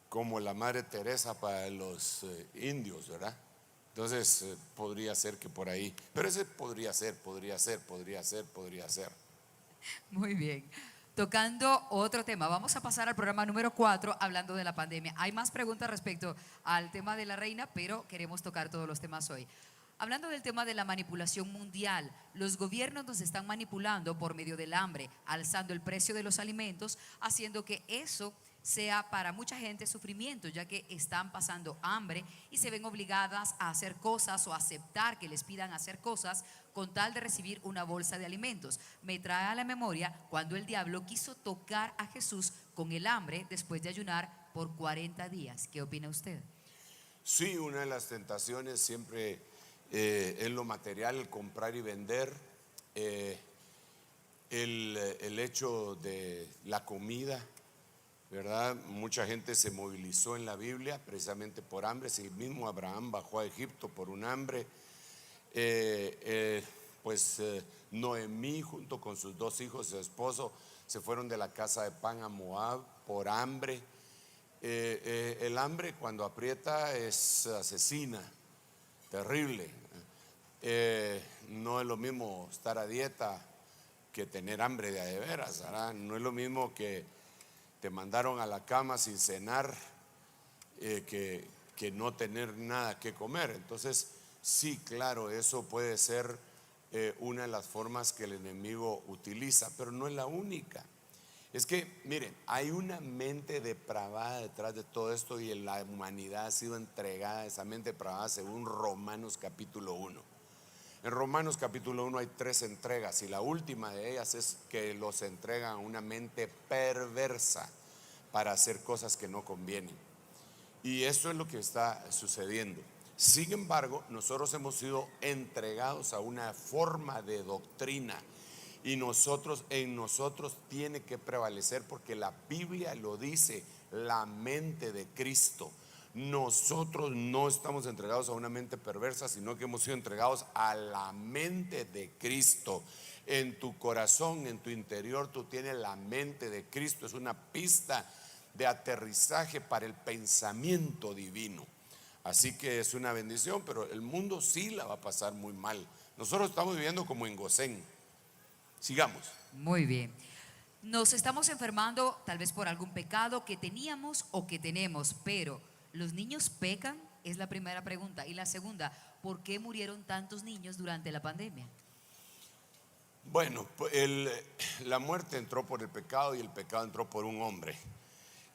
como la Madre Teresa para los indios, ¿verdad? Entonces podría ser que por ahí, pero ese podría ser. Muy bien. Tocando otro tema, vamos a pasar al programa número 4 hablando de la pandemia. Hay más preguntas respecto al tema de la reina, pero queremos tocar todos los temas hoy. Hablando del tema de la manipulación mundial, los gobiernos nos están manipulando por medio del hambre, alzando el precio de los alimentos, haciendo que eso sea para mucha gente sufrimiento, ya que están pasando hambre y se ven obligadas a hacer cosas o aceptar que les pidan hacer cosas con tal de recibir una bolsa de alimentos. Me trae a la memoria cuando el diablo quiso tocar a Jesús con el hambre después de ayunar por 40 días. ¿Qué opina usted? Sí, una de las tentaciones siempre es lo material, el comprar y vender, el hecho de la comida, ¿verdad? Mucha gente se movilizó en la Biblia precisamente por hambre. Si el mismo Abraham bajó a Egipto por un hambre, Noemí junto con sus 2 hijos y su esposo se fueron de la casa de pan a Moab por hambre. El hambre cuando aprieta es asesina, terrible. No es lo mismo estar a dieta que tener hambre de veras, ¿verdad? No es lo mismo que te mandaron a la cama sin cenar que no tener nada que comer. Entonces sí, claro, eso puede ser una de las formas que el enemigo utiliza, pero no es la única. Es que, miren, hay una mente depravada detrás de todo esto y la humanidad ha sido entregada a esa mente depravada según Romanos capítulo 1. En Romanos capítulo 1 hay 3 entregas y la última de ellas es que los entregan a una mente perversa para hacer cosas que no convienen. Y eso es lo que está sucediendo. Sin embargo, nosotros hemos sido entregados a una forma de doctrina y en nosotros tiene que prevalecer, porque la Biblia lo dice, la mente de Cristo. Nosotros no estamos entregados a una mente perversa, sino que hemos sido entregados a la mente de Cristo. En tu corazón, en tu interior, tú tienes la mente de Cristo. Es una pista de aterrizaje para el pensamiento divino. Así que es una bendición, pero el mundo sí la va a pasar muy mal. Nosotros estamos viviendo como en Gosén. Sigamos. Muy bien. Nos estamos enfermando tal vez por algún pecado que teníamos o que tenemos, pero ¿los niños pecan? Es la primera pregunta. Y la segunda, ¿por qué murieron tantos niños durante la pandemia? Bueno, la muerte entró por el pecado y el pecado entró por un hombre.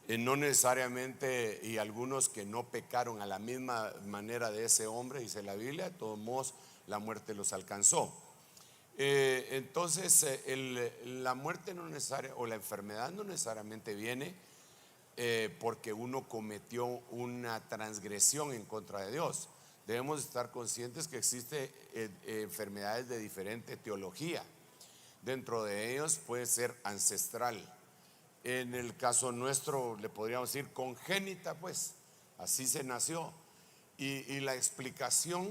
No necesariamente, y algunos que no pecaron a la misma manera de ese hombre, dice la Biblia, de todos modos la muerte los alcanzó. Entonces la muerte no necesaria, o la enfermedad no necesariamente viene porque uno cometió una transgresión en contra de Dios. Debemos estar conscientes que existen enfermedades de diferente teología. Dentro de ellos puede ser ancestral. En el caso nuestro le podríamos decir congénita, pues así se nació. Y la explicación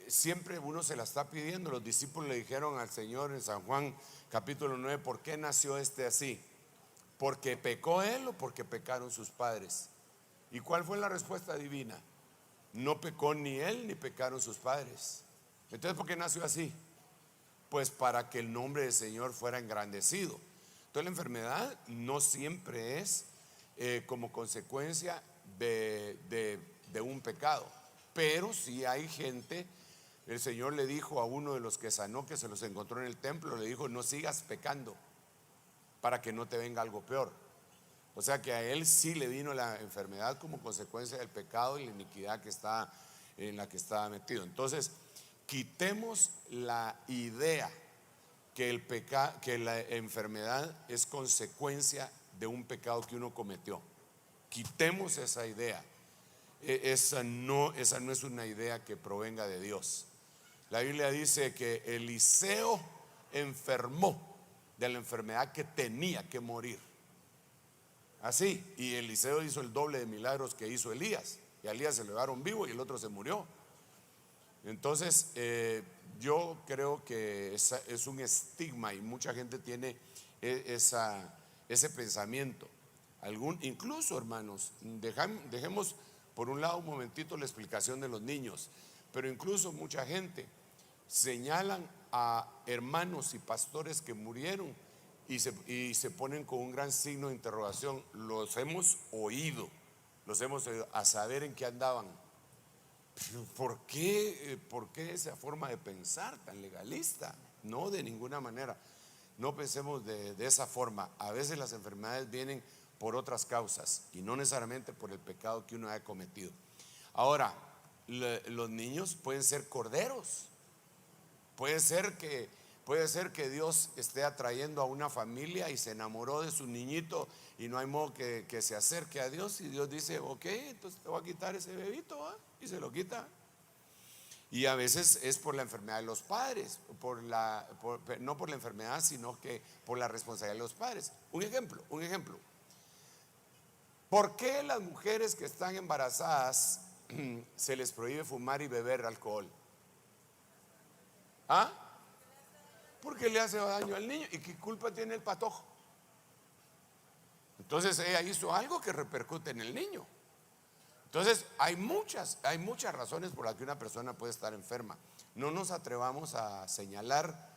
siempre uno se la está pidiendo. Los discípulos le dijeron al Señor en San Juan capítulo 9, ¿por qué nació así? ¿Porque pecó él o porque pecaron sus padres? ¿Y cuál fue la respuesta divina? No pecó ni él ni pecaron sus padres. Entonces, ¿por qué nació así? Pues para que el nombre del Señor fuera engrandecido. Entonces la enfermedad no siempre es como consecuencia de un pecado, pero sí hay gente. El Señor le dijo a uno de los que sanó, que se los encontró en el templo, le dijo: no sigas pecando para que no te venga algo peor. O sea que a él sí le vino la enfermedad como consecuencia del pecado y la iniquidad en la que estaba metido. Entonces, quitemos la idea que la enfermedad es consecuencia de un pecado que uno cometió. Quitemos esa idea. Esa no es una idea que provenga de Dios. La Biblia dice que Eliseo enfermó de la enfermedad que tenía que morir. Así, y Eliseo hizo el doble de milagros que hizo Elías. Y a Elías se lo llevaron vivo y el otro se murió. Entonces, yo creo que es un estigma y mucha gente tiene ese pensamiento. Incluso, hermanos, dejemos por un lado un momentito la explicación de los niños, pero incluso mucha gente señalan a hermanos y pastores que murieron y se ponen con un gran signo de interrogación. Los hemos oído, a saber en qué andaban. ¿Por qué esa forma de pensar tan legalista? No, de ninguna manera. No pensemos de esa forma. A veces las enfermedades vienen por otras causas y no necesariamente por el pecado que uno haya cometido. Ahora, los niños pueden ser corderos. Puede ser que Dios esté atrayendo a una familia y se enamoró de su niñito y no hay modo que se acerque a Dios, y Dios dice: ok, entonces te voy a quitar ese bebito, ¿eh? Y se lo quita. Y a veces es por la enfermedad de los padres, no por la enfermedad, sino que por la responsabilidad de los padres. Un ejemplo. ¿Por qué las mujeres que están embarazadas se les prohíbe fumar y beber alcohol? ¿Ah? Porque le hace daño al niño. ¿Y qué culpa tiene el patojo? Entonces ella hizo algo que repercute en el niño. Entonces hay muchas razones por las que una persona puede estar enferma. No nos atrevamos a señalar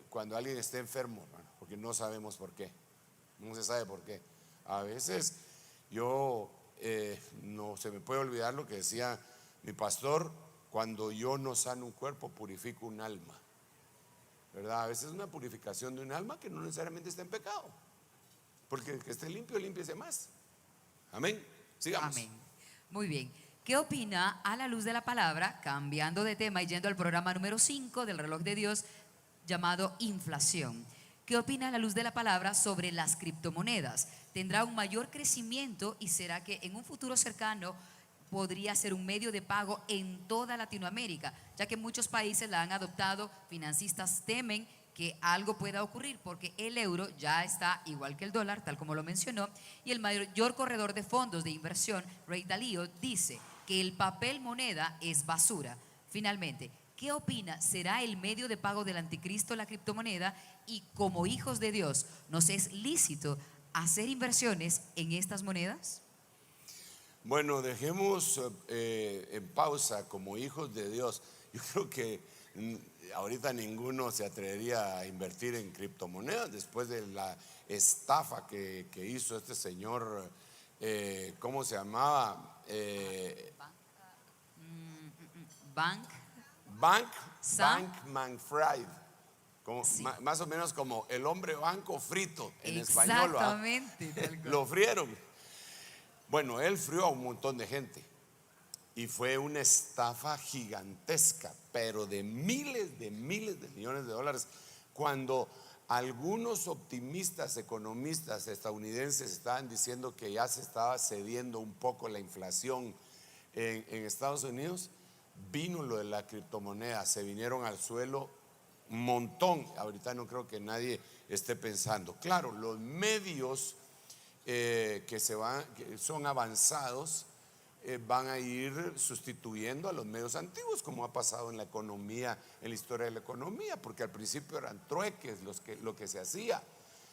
cuando alguien esté enfermo, porque no sabemos por qué. No se sabe por qué. A veces no se me puede olvidar lo que decía mi pastor: cuando yo no sano un cuerpo, purifico un alma. ¿verdad? A veces es una purificación de un alma que no necesariamente está en pecado, porque el que esté limpio, límpiese más. Amén. Sigamos. Amén. Muy bien. ¿Qué opina a la luz de la palabra, cambiando de tema y yendo al programa número 5 del reloj de Dios, llamado inflación? ¿Qué opina a la luz de la palabra sobre las criptomonedas? ¿Tendrá un mayor crecimiento y será que en un futuro cercano podría ser un medio de pago en toda Latinoamérica? Ya que muchos países la han adoptado, financistas temen que algo pueda ocurrir porque el euro ya está igual que el dólar, tal como lo mencionó, y el mayor corredor de fondos de inversión, Ray Dalio, dice que el papel moneda es basura. Finalmente, ¿qué opina? ¿Será el medio de pago del anticristo la criptomoneda? Y como hijos de Dios, ¿nos es lícito hacer inversiones en estas monedas? Bueno, dejemos en pausa como hijos de Dios. Yo creo que ahorita ninguno se atrevería a invertir en criptomonedas después de la estafa que hizo este señor, ¿cómo se llamaba? Bank Sam. Bankman-Fried. Sí. Más o menos como el hombre banco frito en español. Exactamente. tal cual. Lo frieron. Bueno, él frió a un montón de gente y fue una estafa gigantesca, pero de miles de millones de dólares, cuando algunos optimistas economistas estadounidenses estaban diciendo que ya se estaba cediendo un poco la inflación en Estados Unidos. Vino lo de la criptomoneda, se vinieron al suelo un montón. Ahorita no creo que nadie esté pensando. Claro, los medios que son avanzados van a ir sustituyendo a los medios antiguos, como ha pasado en la economía, en la historia de la economía, porque al principio eran trueques lo que se hacía.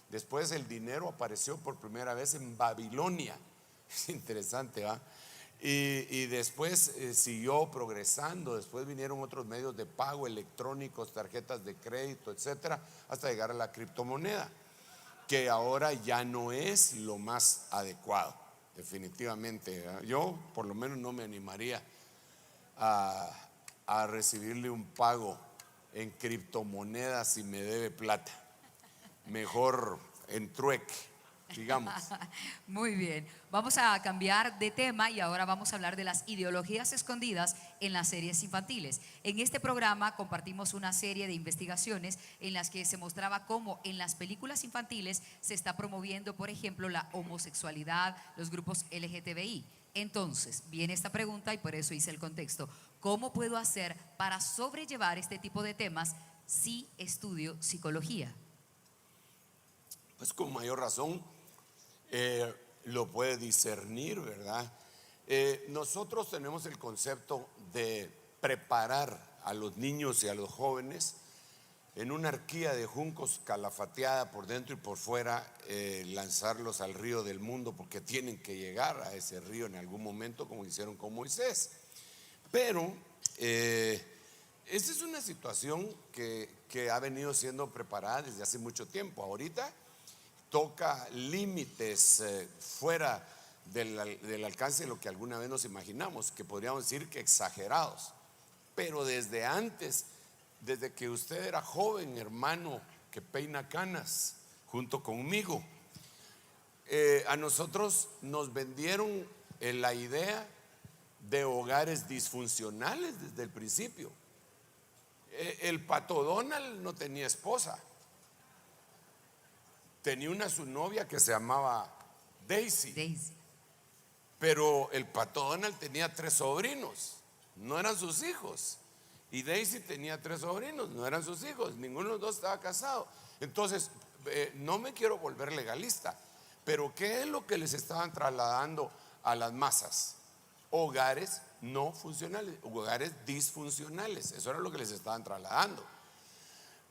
Después el dinero apareció por primera vez en Babilonia. Es interesante, ¿va? Y después siguió progresando. Después vinieron otros medios de pago electrónicos, tarjetas de crédito, etcétera, hasta llegar a la criptomoneda, que ahora ya no es lo más adecuado, definitivamente. Yo por lo menos no me animaría a recibirle un pago en criptomonedas si me debe plata. Mejor en trueque, digamos. Muy bien, vamos a cambiar de tema y ahora vamos a hablar de las ideologías escondidas en las series infantiles. En este programa compartimos una serie de investigaciones en las que se mostraba cómo en las películas infantiles se está promoviendo, por ejemplo, la homosexualidad, los grupos LGTBI. Entonces, viene esta pregunta y por eso hice el contexto. ¿Cómo puedo hacer para sobrellevar este tipo de temas si estudio psicología? Pues con mayor razón lo puede discernir, ¿verdad? Nosotros tenemos el concepto de preparar a los niños y a los jóvenes en una arquía de juncos calafateada por dentro y por fuera, lanzarlos al río del mundo, porque tienen que llegar a ese río en algún momento, como hicieron con Moisés. Pero esta es una situación que ha venido siendo preparada desde hace mucho tiempo. Ahorita toca límites fuera del alcance de lo que alguna vez nos imaginamos, que podríamos decir que exagerados. Pero desde antes, desde que usted era joven, hermano, que peina canas junto conmigo, a nosotros nos vendieron la idea de hogares disfuncionales desde el principio. El Pato Donald no tenía esposa. Tenía su novia que se llamaba Daisy. Pero el Pato Donald tenía 3 sobrinos, no eran sus hijos. Y Daisy tenía 3 sobrinos, no eran sus hijos. Ninguno de los dos estaba casado. Entonces, no me quiero volver legalista, pero ¿qué es lo que les estaban trasladando a las masas? Hogares no funcionales, hogares disfuncionales. Eso era lo que les estaban trasladando.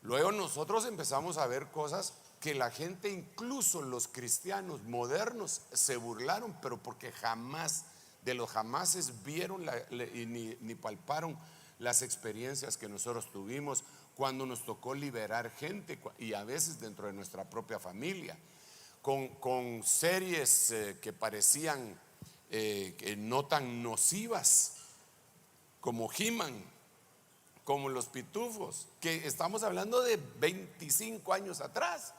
Luego nosotros empezamos a ver cosas que la gente, incluso los cristianos modernos, se burlaron, pero porque jamás, de los jamases, vieron ni palparon las experiencias que nosotros tuvimos cuando nos tocó liberar gente, y a veces dentro de nuestra propia familia, con series que parecían no tan nocivas, como He-Man, como los pitufos, que estamos hablando de 25 años atrás,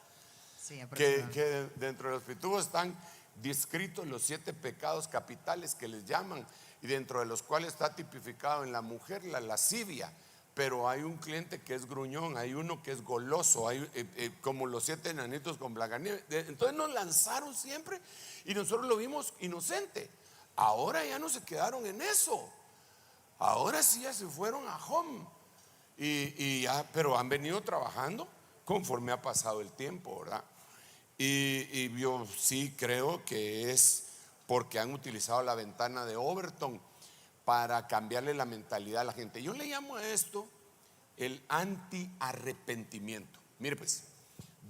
Sí, que aproximadamente. dentro de los pitufos están descritos los 7 pecados capitales que les llaman, y dentro de los cuales está tipificado en la mujer la lascivia. Pero hay un cliente que es gruñón, hay uno que es goloso, hay como los 7 enanitos con Blancanieves. Entonces nos lanzaron siempre y nosotros lo vimos inocente. Ahora ya no se quedaron en eso. Ahora sí ya se fueron a home. Pero han venido trabajando conforme ha pasado el tiempo, ¿verdad? Y yo sí creo que es porque han utilizado la ventana de Overton para cambiarle la mentalidad a la gente. Yo le llamo a esto el anti-arrepentimiento. Mire pues,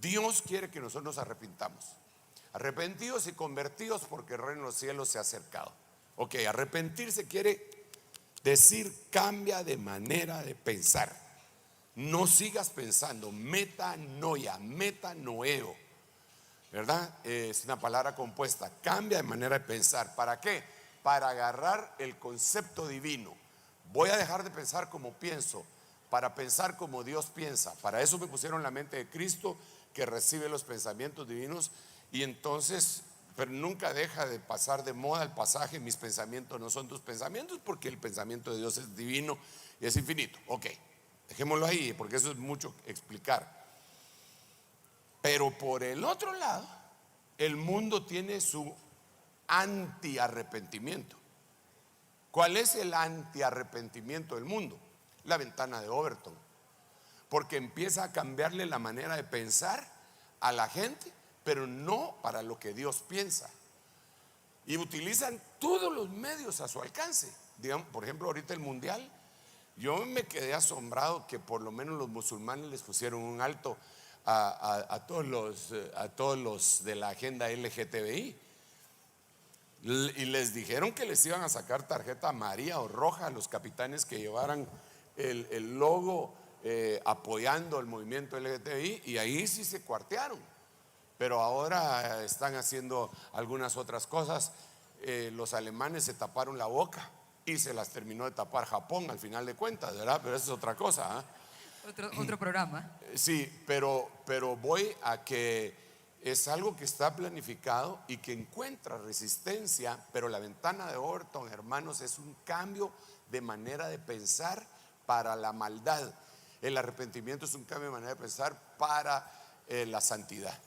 Dios quiere que nosotros nos arrepintamos. Arrepentidos y convertidos porque el reino de los cielos se ha acercado. Ok, arrepentirse quiere decir cambia de manera de pensar. No sigas pensando, metanoia, metanoeo, ¿verdad? Es una palabra compuesta, cambia de manera de pensar. ¿Para qué? Para agarrar el concepto divino. Voy a dejar de pensar como pienso, para pensar como Dios piensa. Para eso me pusieron la mente de Cristo, que recibe los pensamientos divinos. Y entonces, pero nunca deja de pasar de moda el pasaje, mis pensamientos no son tus pensamientos, porque el pensamiento de Dios es divino y es infinito. Ok, dejémoslo ahí, porque eso es mucho explicar. Pero por el otro lado, el mundo tiene su anti-arrepentimiento. ¿Cuál es el anti-arrepentimiento del mundo? La ventana de Overton. Porque empieza a cambiarle la manera de pensar a la gente, pero no para lo que Dios piensa. Y utilizan todos los medios a su alcance. Digamos, por ejemplo, ahorita el mundial, yo me quedé asombrado que por lo menos los musulmanes les pusieron un alto a todos los de la agenda LGTBI. Y les dijeron que les iban a sacar tarjeta amarilla o roja a los capitanes que llevaran el logo apoyando el movimiento LGTBI, y ahí sí se cuartearon. Pero ahora están haciendo algunas otras cosas. Los alemanes se taparon la boca y se las terminó de tapar Japón al final de cuentas, ¿verdad? Pero eso es otra cosa, ¿eh? Otro programa. Sí, pero voy a que es algo que está planificado y que encuentra resistencia, pero la ventana de Overton, hermanos, es un cambio de manera de pensar para la maldad. El arrepentimiento es un cambio de manera de pensar para la santidad.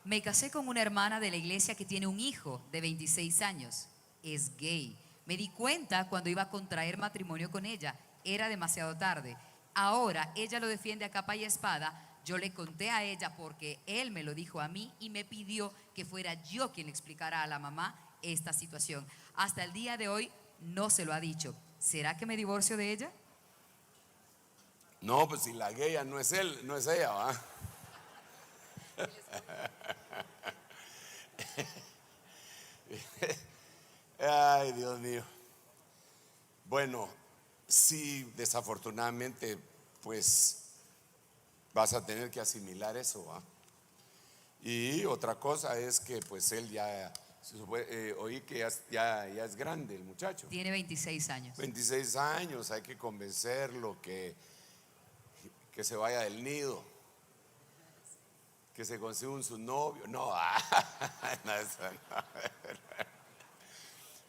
Me casé con una hermana de la iglesia que tiene un hijo de 26 años. Es gay. Me di cuenta cuando iba a contraer matrimonio con ella. Era demasiado tarde. Ahora ella lo defiende a capa y espada. Yo le conté a ella porque él me lo dijo a mí y me pidió que fuera yo quien le explicara a la mamá esta situación. Hasta el día de hoy no se lo ha dicho. ¿Será que me divorcio de ella? No, pues si la gay no es él, no es ella, ¿va? Ay, Dios mío. Bueno, sí, desafortunadamente, pues vas a tener que asimilar eso, ¿va? Y otra cosa es que pues él ya, oí que ya es grande el muchacho. Tiene 26 años. 26 años, hay que convencerlo que se vaya del nido, que se consiga un su novio. No, no, eso no.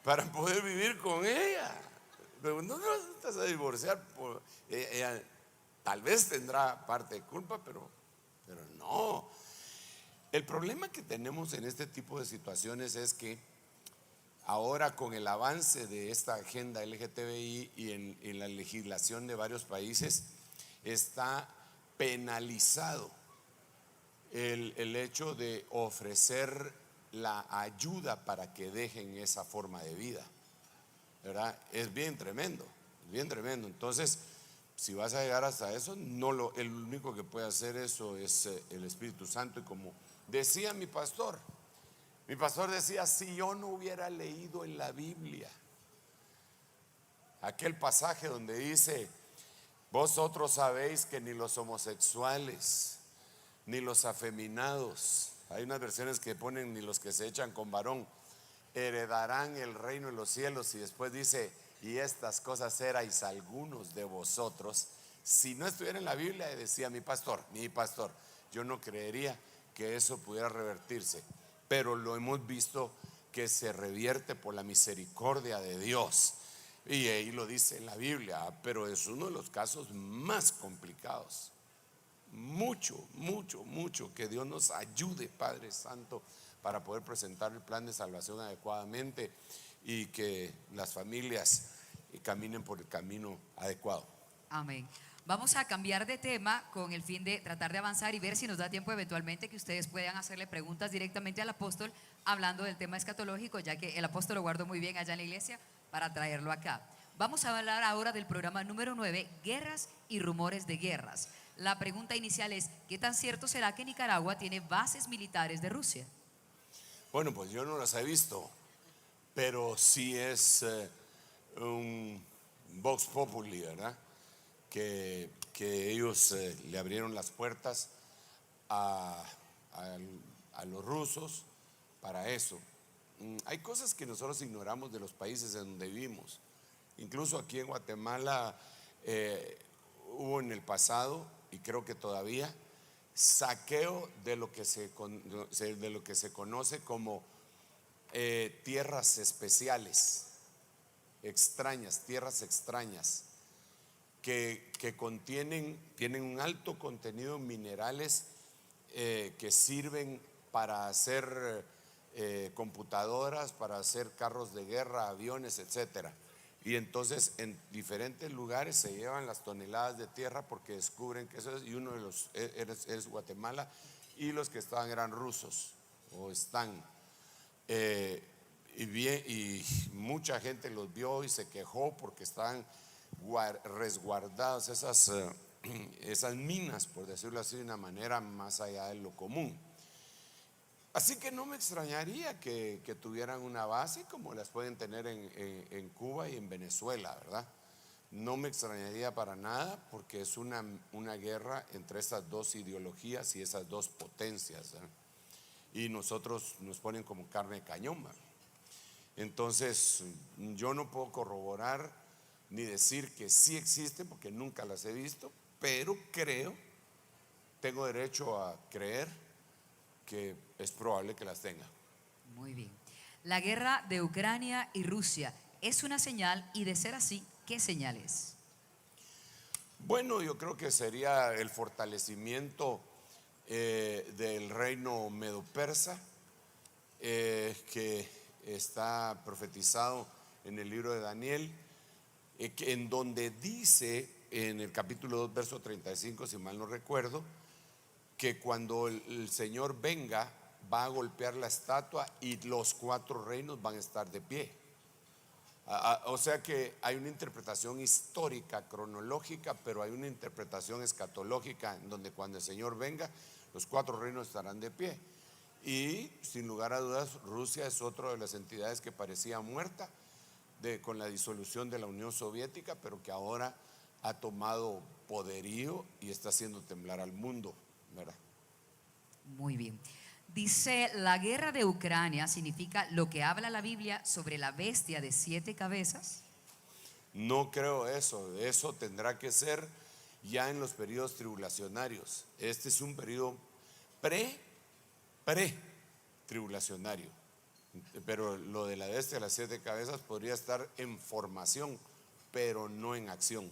Para poder vivir con ella. Pero no te vas a divorciar. Ella tal vez tendrá parte de culpa, pero no. El problema que tenemos en este tipo de situaciones es que ahora, con el avance de esta agenda LGTBI y en la legislación de varios países, está penalizado el hecho de ofrecer la ayuda para que dejen esa forma de vida, ¿verdad? Es bien tremendo, bien tremendo. Entonces, si vas a llegar hasta eso, el único que puede hacer eso es el Espíritu Santo. Y como decía mi pastor decía, si yo no hubiera leído en la Biblia aquel pasaje donde dice, vosotros sabéis que ni los homosexuales, ni los afeminados, hay unas versiones que ponen ni los que se echan con varón, heredarán el reino de los cielos, y después dice, y estas cosas erais algunos de vosotros. Si no estuviera en la Biblia, decía mi pastor, yo no creería que eso pudiera revertirse, pero lo hemos visto que se revierte por la misericordia de Dios. Y ahí lo dice en la Biblia, pero es uno de los casos más complicados. Mucho, mucho, mucho. Que Dios nos ayude, Padre Santo, para poder presentar el plan de salvación adecuadamente y que las familias caminen por el camino adecuado. Amén. Vamos a cambiar de tema con el fin de tratar de avanzar y ver si nos da tiempo eventualmente que ustedes puedan hacerle preguntas directamente al apóstol hablando del tema escatológico, ya que el apóstol lo guardó muy bien allá en la iglesia para traerlo acá. Vamos a hablar ahora del programa número 9, Guerras y Rumores de Guerras. La pregunta inicial es, ¿qué tan cierto será que Nicaragua tiene bases militares de Rusia? Bueno, pues yo no las he visto, pero sí es un vox populi, ¿verdad? Que ellos le abrieron las puertas a los rusos para eso. Hay cosas que nosotros ignoramos de los países en donde vivimos. Incluso aquí en Guatemala hubo en el pasado, y creo que todavía, saqueo de lo que se conoce como tierras especiales, extrañas, tierras extrañas, que tienen un alto contenido en minerales que sirven para hacer computadoras, para hacer carros de guerra, aviones, etcétera. Y entonces en diferentes lugares se llevan las toneladas de tierra porque descubren que eso es, y uno de los es Guatemala, y los que estaban eran rusos o están. Y mucha gente los vio y se quejó porque estaban resguardadas esas minas, por decirlo así de una manera más allá de lo común. Así que no me extrañaría que tuvieran una base como las pueden tener en Cuba y en Venezuela, ¿verdad? No me extrañaría para nada, porque es una guerra entre esas dos ideologías y esas dos potencias, ¿verdad? Y nosotros nos ponen como carne de cañón, ¿verdad? Entonces yo no puedo corroborar ni decir que sí existen porque nunca las he visto, pero tengo derecho a creer que es probable que las tenga. Muy bien. La guerra de Ucrania y Rusia es una señal, y de ser así, ¿qué señal es? Bueno, yo creo que sería el fortalecimiento del reino medo-persa, que está profetizado en el libro de Daniel, en donde dice en el capítulo 2, verso 35, si mal no recuerdo, que cuando el Señor venga va a golpear la estatua y los 4 reinos van a estar de pie. O sea que hay una interpretación histórica, cronológica, pero hay una interpretación escatológica en donde cuando el Señor venga, los 4 reinos estarán de pie. Y sin lugar a dudas, Rusia es otra de las entidades que parecía muerta con la disolución de la Unión Soviética, pero que ahora ha tomado poderío y está haciendo temblar al mundo, ¿verdad? Muy bien. Dice, la guerra de Ucrania significa lo que habla la Biblia sobre la bestia de 7 cabezas. No creo eso tendrá que ser ya en los periodos tribulacionarios. Este es un periodo pre-tribulacionario, pero lo de la bestia de las 7 cabezas podría estar en formación, pero no en acción.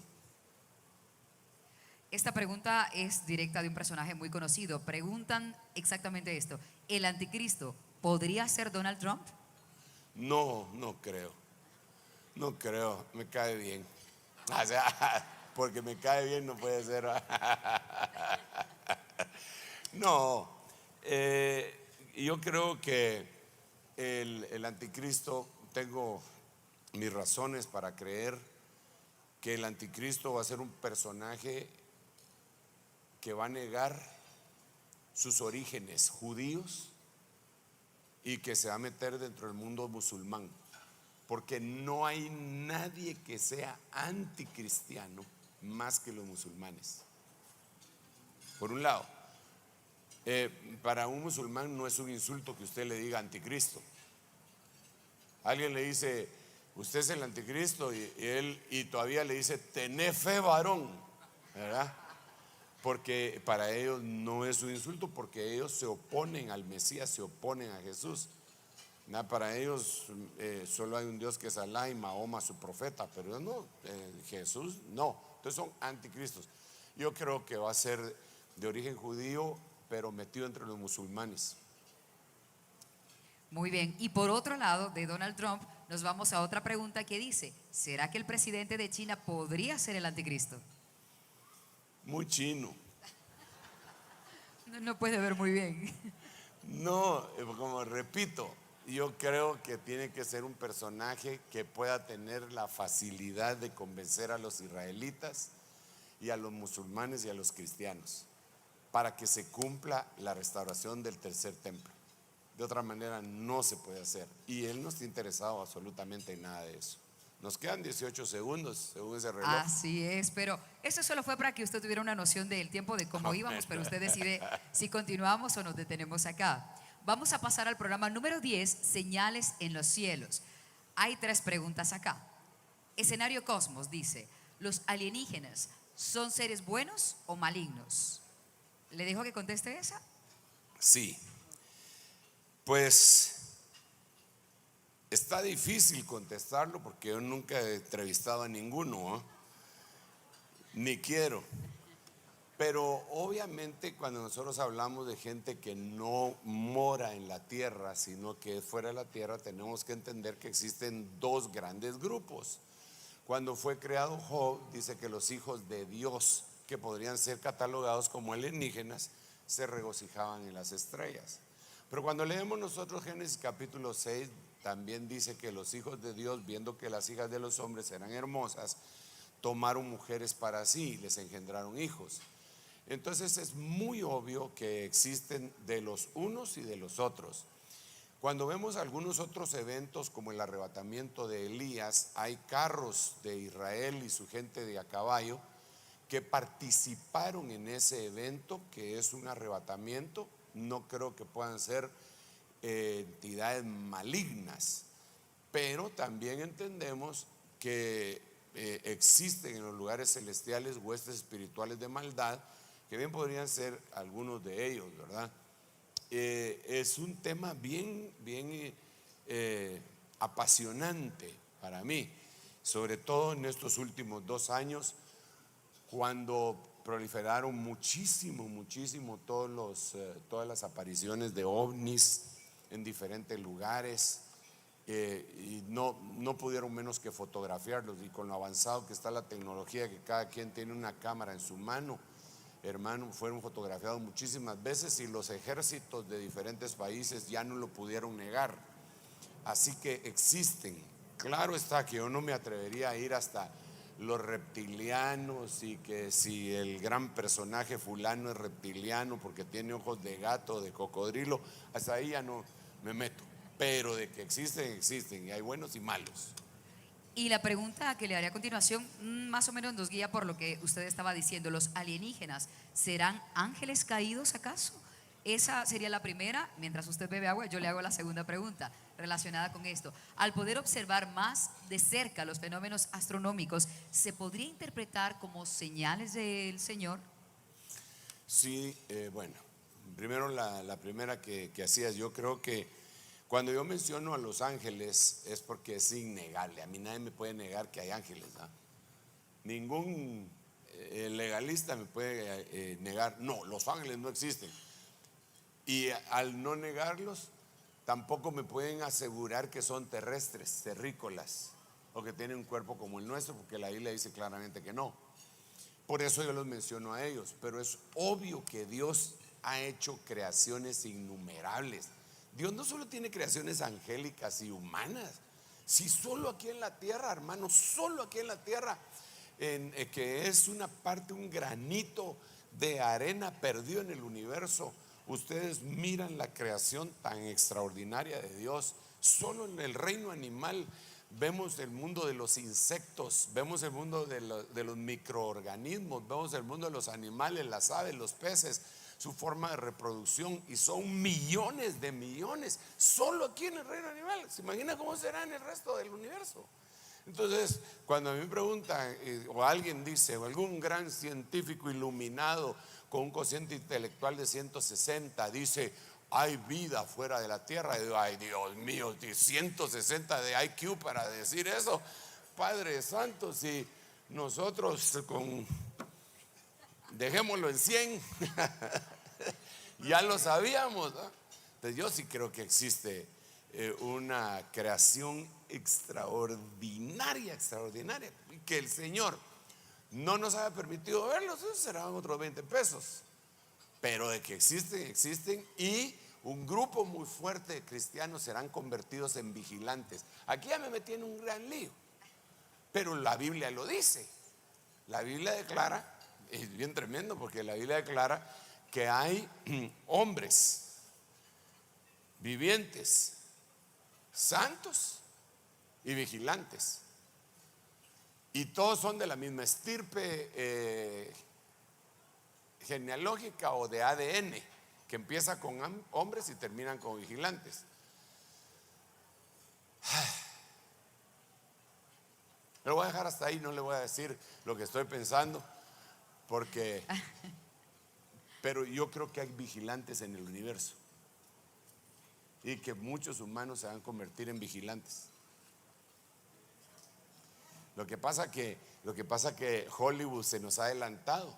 Esta pregunta es directa de un personaje muy conocido. Preguntan exactamente esto: ¿el anticristo podría ser Donald Trump? No creo. No creo, me cae bien. O sea, porque me cae bien no puede ser. No, yo creo que el anticristo, tengo mis razones para creer que el anticristo va a ser un personaje que va a negar sus orígenes judíos y que se va a meter dentro del mundo musulmán, porque no hay nadie que sea anticristiano más que los musulmanes. Por un lado, para un musulmán no es un insulto que usted le diga anticristo. Alguien le dice, usted es el anticristo, y todavía le dice, tené fe, varón, ¿verdad? Porque para ellos no es un insulto, porque ellos se oponen al Mesías, se oponen a Jesús. Para ellos solo hay un Dios que es Alá y Mahoma su profeta, pero no, Jesús no. Entonces son anticristos. Yo creo que va a ser de origen judío, pero metido entre los musulmanes. Muy bien. Y por otro lado, de Donald Trump, nos vamos a otra pregunta que dice, ¿será que el presidente de China podría ser el anticristo? Muy chino. No puede ver muy bien. No, como repito, yo creo que tiene que ser un personaje que pueda tener la facilidad de convencer a los israelitas y a los musulmanes y a los cristianos para que se cumpla la restauración del tercer templo. De otra manera no se puede hacer, y él no está interesado absolutamente en nada de eso. Nos quedan 18 segundos según ese reloj. Así es, pero eso solo fue para que usted tuviera una noción del tiempo de cómo íbamos, pero usted decide si continuamos o nos detenemos acá. Vamos a pasar al programa número 10, Señales en los cielos. Hay 3 preguntas acá. Escenario Cosmos dice, ¿los alienígenas son seres buenos o malignos? ¿Le dejo que conteste esa? Sí. Pues está difícil contestarlo porque yo nunca he entrevistado a ninguno, ¿eh? Ni quiero. Pero obviamente cuando nosotros hablamos de gente que no mora en la tierra, sino que es fuera de la tierra, tenemos que entender que existen 2 grandes grupos. Cuando fue creado Job, dice que los hijos de Dios, que podrían ser catalogados como alienígenas, se regocijaban en las estrellas. Pero cuando leemos nosotros Génesis capítulo 6, también dice que los hijos de Dios, viendo que las hijas de los hombres eran hermosas, tomaron mujeres para sí y les engendraron hijos. Entonces es muy obvio que existen de los unos y de los otros. Cuando vemos algunos otros eventos como el arrebatamiento de Elías, hay carros de Israel y su gente de a caballo que participaron en ese evento, que es un arrebatamiento. No creo que puedan ser entidades malignas, pero también entendemos que existen en los lugares celestiales huestes espirituales de maldad, que bien podrían ser algunos de ellos, ¿verdad? Es un tema bien apasionante para mí, sobre todo en estos últimos 2 años, cuando proliferaron muchísimo todas las apariciones de ovnis en diferentes lugares, y no pudieron menos que fotografiarlos, y con lo avanzado que está la tecnología, que cada quien tiene una cámara en su mano, hermano, fueron fotografiados muchísimas veces, y los ejércitos de diferentes países ya no lo pudieron negar. Así que existen. Claro está que yo no me atrevería a ir hasta los reptilianos, y que si el gran personaje fulano es reptiliano porque tiene ojos de gato, de cocodrilo, hasta ahí ya no me meto. Pero de que existen, y hay buenos y malos. Y la pregunta que le haré a continuación más o menos nos guía por lo que usted estaba diciendo. ¿Los alienígenas serán ángeles caídos acaso? Esa sería la primera. Mientras usted bebe agua, yo le hago la segunda pregunta relacionada con esto. Al poder observar más de cerca los fenómenos astronómicos, ¿se podría interpretar como señales del Señor? Sí, bueno, primero la primera que hacías, yo creo que cuando yo menciono a los ángeles es porque es innegable. A mí nadie me puede negar que hay ángeles, ¿no? Ningún legalista me puede negar, no, los ángeles no existen. Y al no negarlos, tampoco me pueden asegurar que son terrestres, terrícolas, o que tienen un cuerpo como el nuestro, porque la Biblia dice claramente que no. Por eso yo los menciono a ellos. Pero es obvio que Dios ha hecho creaciones innumerables. Dios no solo tiene creaciones angélicas y humanas. Si solo aquí en la tierra, hermano, solo aquí en la tierra, que es una parte, un granito de arena perdido en el universo, ustedes miran la creación tan extraordinaria de Dios. Solo en el reino animal vemos el mundo de los insectos, vemos el mundo de los microorganismos, vemos el mundo de los animales, las aves, los peces, su forma de reproducción, y son millones de millones solo aquí en el reino animal. ¿Se imagina cómo será en el resto del universo? Entonces, cuando a mí me preguntan, o alguien dice, o algún gran científico iluminado con un cociente intelectual de 160 dice, hay vida fuera de la Tierra, y digo, ay Dios mío, 160 de IQ para decir eso. Padre Santo, si nosotros dejémoslo en 100, ya lo sabíamos, ¿no? Entonces yo sí creo que existe una creación extraordinaria, y que el Señor no nos haya permitido verlos, eso serán otros 20 pesos, pero de que existen, existen, y un grupo muy fuerte de cristianos serán convertidos en vigilantes. Aquí ya me metí en un gran lío, pero la Biblia lo dice. La Biblia declara, es bien tremendo porque la Biblia declara que hay hombres vivientes, santos y vigilantes, y todos son de la misma estirpe genealógica o de ADN, que empieza con hombres y terminan con vigilantes. Lo voy a dejar hasta ahí, no le voy a decir lo que estoy pensando, pero yo creo que hay vigilantes en el universo y que muchos humanos se van a convertir en vigilantes. Lo que pasa que Hollywood se nos ha adelantado,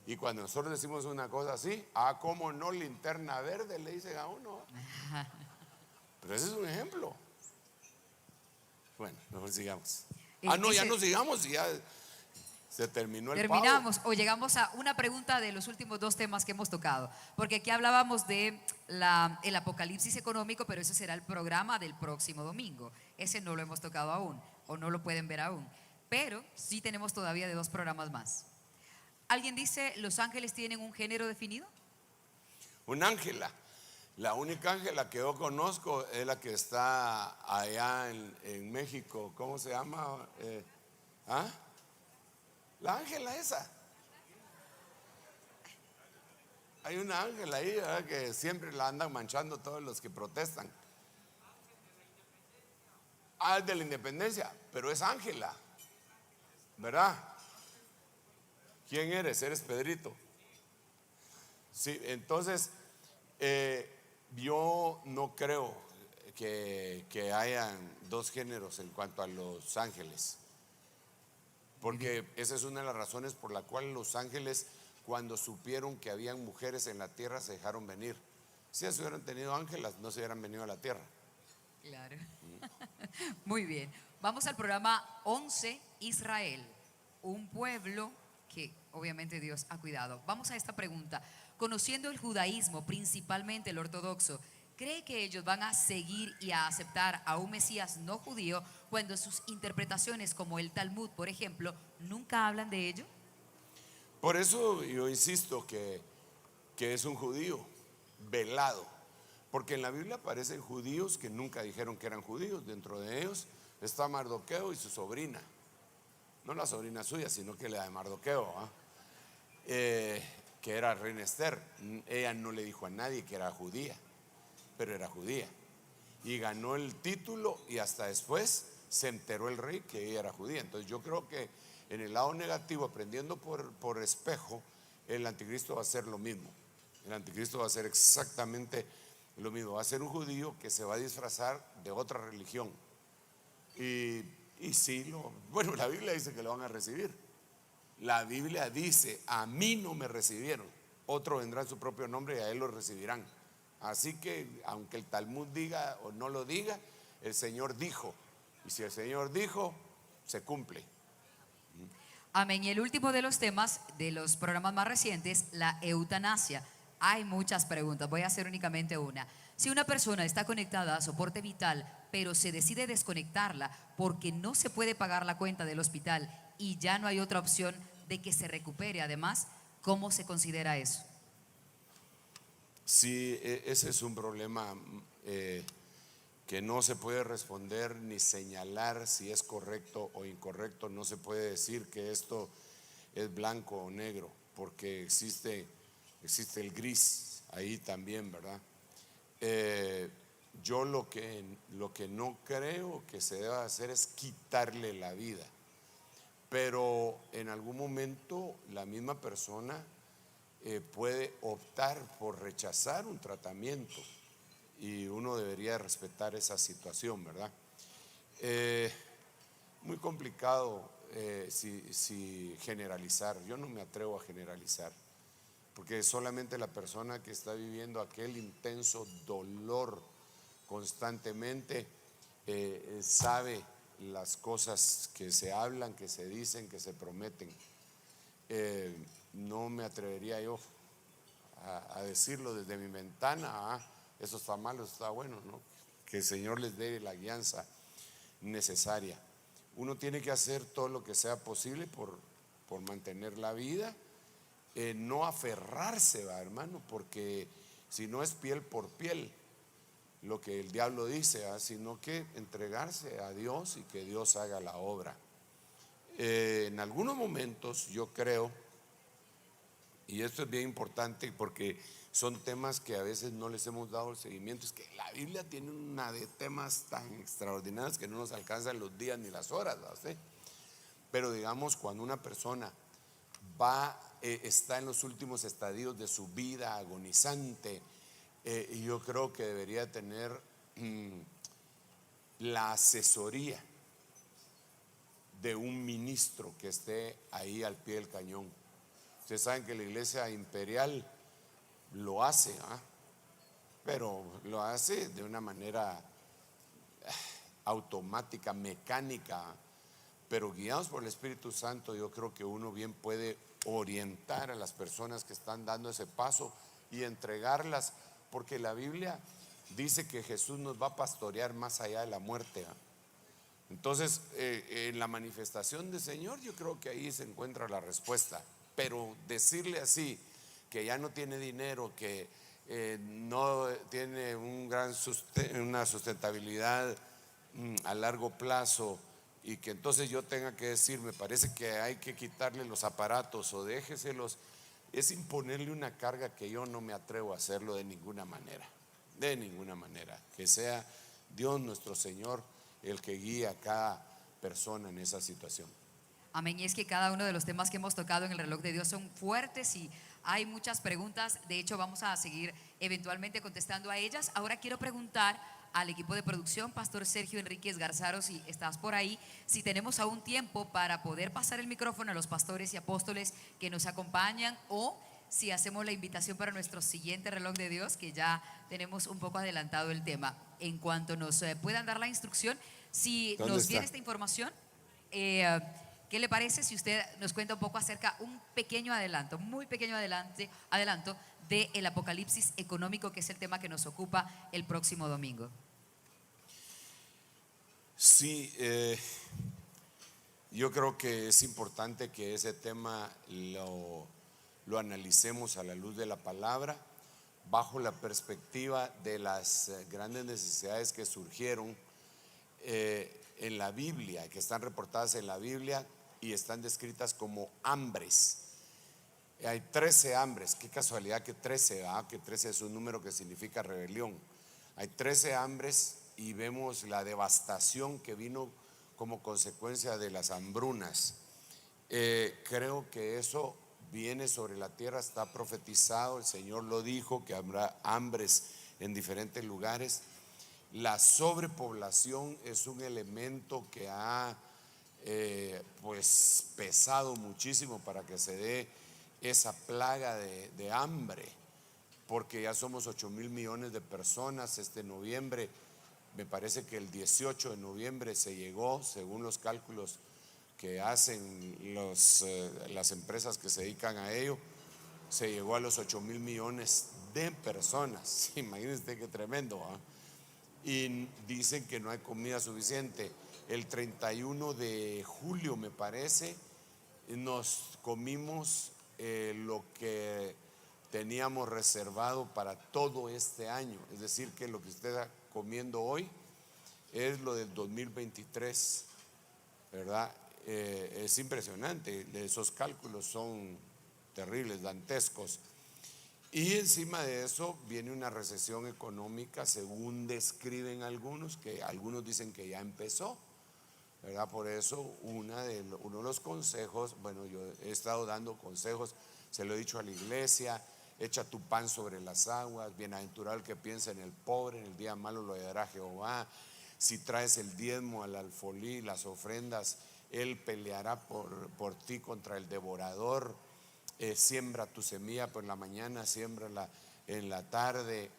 y cuando nosotros decimos una cosa así, cómo no, linterna verde, le dicen a uno. Pero ese es un ejemplo. Bueno, mejor sigamos. Ya no sigamos, ya se terminó el Terminamos o llegamos a una pregunta de los últimos dos temas que hemos tocado, porque aquí hablábamos de el apocalipsis económico, pero ese será el programa del próximo domingo. Ese no lo hemos tocado aún, o no lo pueden ver aún, pero sí tenemos todavía de 2 programas más. ¿Alguien dice, los ángeles tienen un género definido? Un ángela. La única ángela que yo conozco es la que está allá en México. ¿Cómo se llama? La ángela esa. Hay una ángela ahí, ¿verdad?, que siempre la andan manchando todos los que protestan. Es de la independencia, pero es ángela, ¿verdad? ¿Quién eres? Eres Pedrito. Sí, entonces yo no creo que hayan 2 géneros en cuanto a los ángeles, porque esa es una de las razones por la cual los ángeles, cuando supieron que habían mujeres en la tierra, se dejaron venir. Si ellos hubieran tenido ángelas, no se hubieran venido a la tierra. Claro. Muy bien. Vamos al programa 11, Israel, un pueblo que obviamente Dios ha cuidado. Vamos a esta pregunta. Conociendo el judaísmo, principalmente el ortodoxo, ¿cree que ellos van a seguir y a aceptar a un Mesías no judío cuando sus interpretaciones, como el Talmud, por ejemplo, nunca hablan de ello? Por eso yo insisto que es un judío velado, porque en la Biblia aparecen judíos que nunca dijeron que eran judíos. Dentro de ellos está Mardoqueo y su sobrina, no la sobrina suya, sino que la de Mardoqueo, que era reina Esther. Ella no le dijo a nadie que era judía, pero era judía, y ganó el título, y hasta después se enteró el rey que ella era judía. Entonces yo creo que en el lado negativo, aprendiendo por espejo, el anticristo va a hacer lo mismo. El anticristo va a hacer exactamente lo mismo. Va a ser un judío que se va a disfrazar de otra religión, y sí, bueno, la Biblia dice que lo van a recibir. La Biblia dice, a mí no me recibieron, otro vendrá en su propio nombre y a él lo recibirán. Así que aunque el Talmud diga o no lo diga, el Señor dijo, y si el Señor dijo, se cumple. Amén. Y el último de los temas de los programas más recientes, la eutanasia. Hay muchas preguntas, voy a hacer únicamente una. Si una persona está conectada a soporte vital, pero se decide desconectarla porque no se puede pagar la cuenta del hospital y ya no hay otra opción de que se recupere, además, ¿cómo se considera eso? Sí, ese es un problema que no se puede responder ni señalar si es correcto o incorrecto. No se puede decir que esto es blanco o negro, porque existe el gris ahí también, ¿verdad? Yo lo que no creo que se deba hacer es quitarle la vida, pero en algún momento la misma persona puede optar por rechazar un tratamiento y uno debería respetar esa situación, ¿verdad? Muy complicado si generalizar. Yo no me atrevo a generalizar, porque solamente la persona que está viviendo aquel intenso dolor constantemente sabe las cosas que se hablan, que se dicen, que se prometen. No me atrevería yo a decirlo desde mi ventana, eso está malo, eso está bueno, ¿no? Que el Señor les dé la guianza necesaria. Uno tiene que hacer todo lo que sea posible por mantener la vida, no aferrarse, ¿va, hermano? Porque si no es piel por piel, lo que el diablo dice, sino que entregarse a Dios y que Dios haga la obra. En algunos momentos yo creo, y esto es bien importante porque son temas que a veces no les hemos dado el seguimiento, es que la Biblia tiene una de temas tan extraordinarios que no nos alcanzan los días ni las horas, ¿sí? Pero digamos, cuando una persona está en los últimos estadios de su vida agonizante, y yo creo que debería tener la asesoría de un ministro que esté ahí al pie del cañón. Ustedes saben que la iglesia imperial lo hace, pero lo hace de una manera automática, mecánica, pero guiados por el Espíritu Santo. Yo creo que uno bien puede orientar a las personas que están dando ese paso y entregarlas, porque la Biblia dice que Jesús nos va a pastorear más allá de la muerte. Entonces, en la manifestación del Señor, yo creo que ahí se encuentra la respuesta. Pero decirle así, que ya no tiene dinero, que no tiene una sustentabilidad a largo plazo, y que entonces yo tenga que decir, me parece que hay que quitarle los aparatos o déjeselos, es imponerle una carga que yo no me atrevo a hacerlo de ninguna manera, que sea Dios nuestro Señor el que guíe a cada persona en esa situación. Amén. Y es que cada uno de los temas que hemos tocado en el reloj de Dios son fuertes y hay muchas preguntas. De hecho, vamos a seguir eventualmente contestando a ellas. Ahora quiero preguntar al equipo de producción, Pastor Sergio Enríquez Garzaro, si estás por ahí, si tenemos aún tiempo para poder pasar el micrófono a los pastores y apóstoles que nos acompañan, o si hacemos la invitación para nuestro siguiente reloj de Dios, que ya tenemos un poco adelantado el tema. En cuanto nos puedan dar la instrucción, si nos viene esta información, ¿qué le parece si usted nos cuenta un poco acerca, un pequeño adelanto, muy pequeño adelanto del apocalipsis económico, que es el tema que nos ocupa el próximo domingo? Sí, yo creo que es importante que ese tema lo analicemos a la luz de la palabra, bajo la perspectiva de las grandes necesidades que surgieron en la Biblia, que están reportadas en la Biblia y están descritas como hambres. Hay 13 hambres, qué casualidad que 13, que 13 es un número que significa rebelión. Hay 13 hambres y vemos la devastación que vino como consecuencia de las hambrunas. Creo que eso viene sobre la tierra, está profetizado, el Señor lo dijo, que habrá hambres en diferentes lugares. La sobrepoblación es un elemento que ha pues pesado muchísimo para que se dé esa plaga de hambre, porque ya somos 8,000 millones de personas. Este noviembre, me parece que el 18 de noviembre se llegó, según los cálculos que hacen las empresas que se dedican a ello, se llegó a los 8,000 millones de personas. Imagínense qué tremendo, y dicen que no hay comida suficiente. El 31 de julio, me parece, nos comimos lo que teníamos reservado para todo este año. Es decir, que lo que usted está comiendo hoy es lo del 2023, ¿verdad? Es impresionante, esos cálculos son terribles, dantescos. Y encima de eso viene una recesión económica, según describen algunos, que algunos dicen que ya empezó, ¿verdad? Por eso uno de los consejos, bueno, yo he estado dando consejos, se lo he dicho a la iglesia: echa tu pan sobre las aguas, bienaventurado el que piensa en el pobre, en el día malo lo ayudará Jehová. Si traes el diezmo al alfolí, las ofrendas, él peleará por ti contra el devorador. Siembra tu semilla por la mañana, siémbrala en la tarde,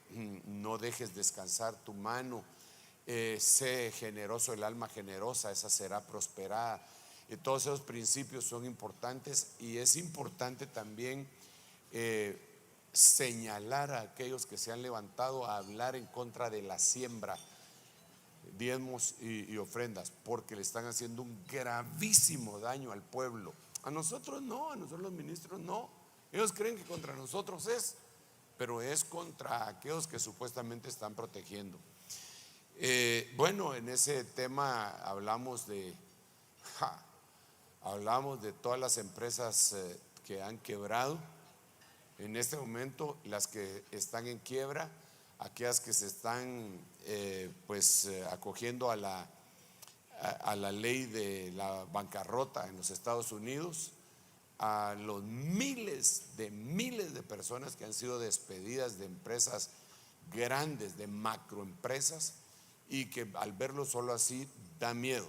no dejes descansar tu mano. Sé generoso, el alma generosa, esa será prosperada. Todos esos principios son importantes, y es importante también señalar a aquellos que se han levantado a hablar en contra de la siembra, diezmos y ofrendas, porque le están haciendo un gravísimo daño al pueblo. A nosotros no, a nosotros los ministros no. Ellos creen que contra nosotros es, pero es contra aquellos que supuestamente están protegiendo. Bueno, en ese tema hablamos de todas las empresas que han quebrado. En este momento, las que están en quiebra, aquellas que se están acogiendo a la ley de la bancarrota en los Estados Unidos, a los miles de personas que han sido despedidas de empresas grandes, de macroempresas, y que al verlo solo así da miedo,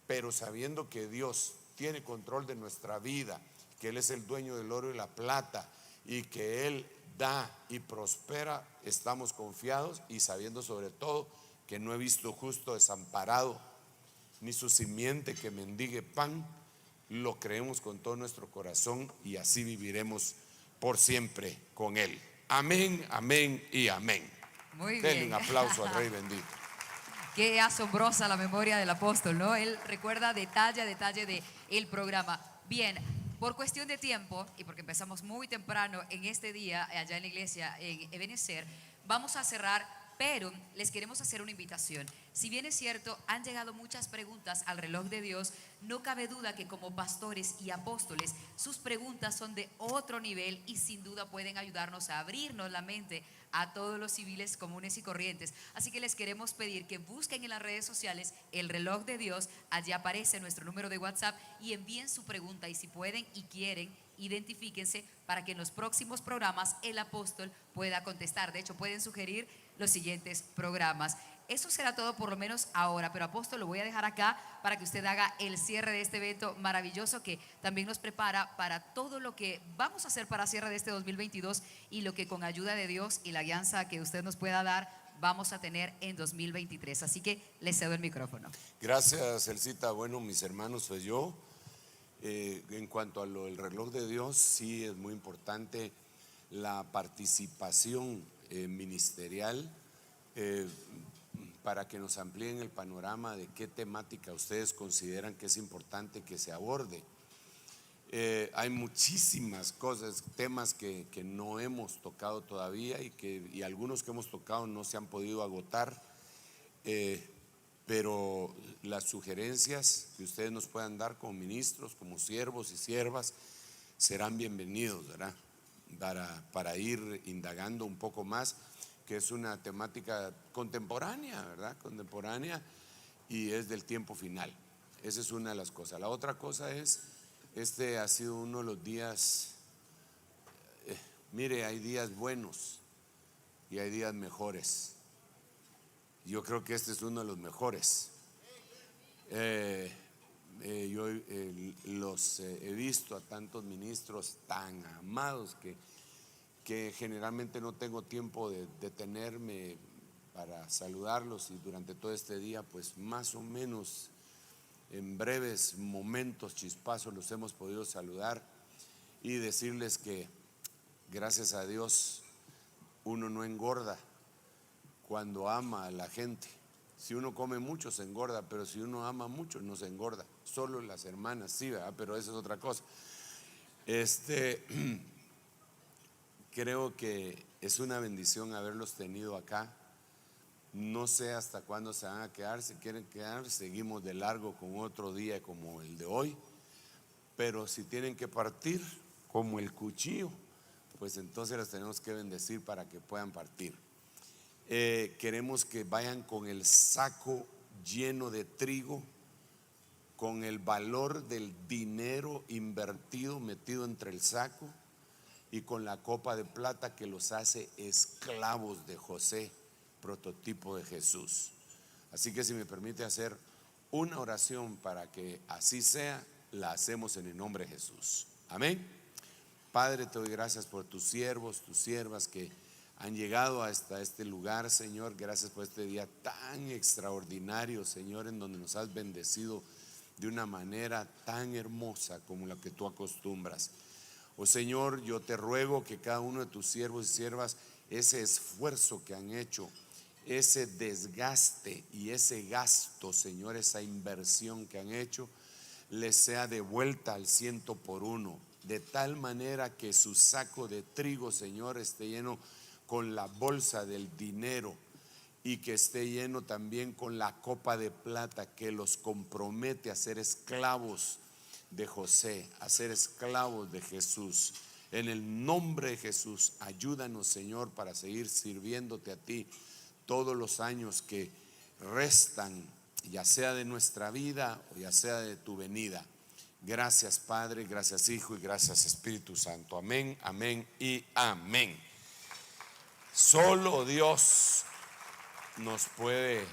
pero sabiendo que Dios tiene control de nuestra vida, que Él es el dueño del oro y la plata, y que Él da y prospera, estamos confiados, y sabiendo sobre todo que no he visto justo desamparado, ni su simiente que mendigue pan. Lo creemos con todo nuestro corazón, y así viviremos por siempre con Él. Amén, amén y amén. Muy bien. Denle un aplauso al Rey bendito. Qué asombrosa la memoria del apóstol, ¿no? Él recuerda detalle a detalle del programa. Bien, por cuestión de tiempo, y porque empezamos muy temprano en este día, allá en la iglesia, en Ebenecer, vamos a cerrar, pero les queremos hacer una invitación. Si bien es cierto, han llegado muchas preguntas al reloj de Dios, no cabe duda que como pastores y apóstoles, sus preguntas son de otro nivel y sin duda pueden ayudarnos a abrirnos la mente a todos los civiles comunes y corrientes. Así que les queremos pedir que busquen en las redes sociales el reloj de Dios, allí aparece nuestro número de WhatsApp, y envíen su pregunta, y si pueden y quieren, identifíquense para que en los próximos programas el apóstol pueda contestar. De hecho, pueden sugerir los siguientes programas. Eso será todo por lo menos ahora, pero apóstol, lo voy a dejar acá para que usted haga el cierre de este evento maravilloso que también nos prepara para todo lo que vamos a hacer para cierre de este 2022 y lo que con ayuda de Dios y la guianza que usted nos pueda dar vamos a tener en 2023. Así que le cedo el micrófono. Gracias, Elcita. Bueno, mis hermanos, pues yo, en cuanto a lo del reloj de Dios, sí es muy importante la participación ministerial, para que nos amplíen el panorama de qué temática ustedes consideran que es importante que se aborde. Hay muchísimas cosas, temas que no hemos tocado todavía, y algunos que hemos tocado no se han podido agotar, pero las sugerencias que ustedes nos puedan dar como ministros, como siervos y siervas, serán bienvenidos, ¿verdad? Para ir indagando un poco más, que es una temática contemporánea, ¿verdad? Contemporánea, y es del tiempo final. Esa es una de las cosas. La otra cosa es, este ha sido uno de los días, mire, hay días buenos y hay días mejores. Yo creo que este es uno de los mejores. Yo los he visto a tantos ministros tan amados que generalmente no tengo tiempo de detenerme para saludarlos, y durante todo este día pues más o menos en breves momentos, chispazos, los hemos podido saludar y decirles que gracias a Dios uno no engorda cuando ama a la gente. Si uno come mucho se engorda, pero si uno ama mucho no se engorda. Solo las hermanas sí, ¿verdad? Pero eso es otra cosa. Creo que es una bendición haberlos tenido acá. No sé hasta cuándo se van a quedar. Si quieren quedar, seguimos de largo con otro día como el de hoy. Pero si tienen que partir, como el cuchillo, pues entonces los tenemos que bendecir para que puedan partir. Queremos que vayan con el saco lleno de trigo, con el valor del dinero invertido, metido entre el saco, y con la copa de plata que los hace esclavos de José, prototipo de Jesús. Así que si me permite hacer una oración para que así sea, la hacemos en el nombre de Jesús. Amén. Padre, te doy gracias por tus siervos, tus siervas que han llegado hasta este lugar, Señor. Gracias por este día tan extraordinario, Señor, en donde nos has bendecido de una manera tan hermosa como la que tú acostumbras. Oh Señor, yo te ruego que cada uno de tus siervos y siervas, ese esfuerzo que han hecho, ese desgaste y ese gasto, Señor, esa inversión que han hecho, les sea devuelta al 100 por 1, de tal manera que su saco de trigo, Señor, esté lleno con la bolsa del dinero, y que esté lleno también con la copa de plata que los compromete a ser esclavos de José, a ser esclavos de Jesús. En el nombre de Jesús, ayúdanos, Señor, para seguir sirviéndote a ti todos los años que restan, ya sea de nuestra vida o ya sea de tu venida. Gracias, Padre, gracias, Hijo, y gracias, Espíritu Santo. Amén, amén y amén. Solo Dios nos puede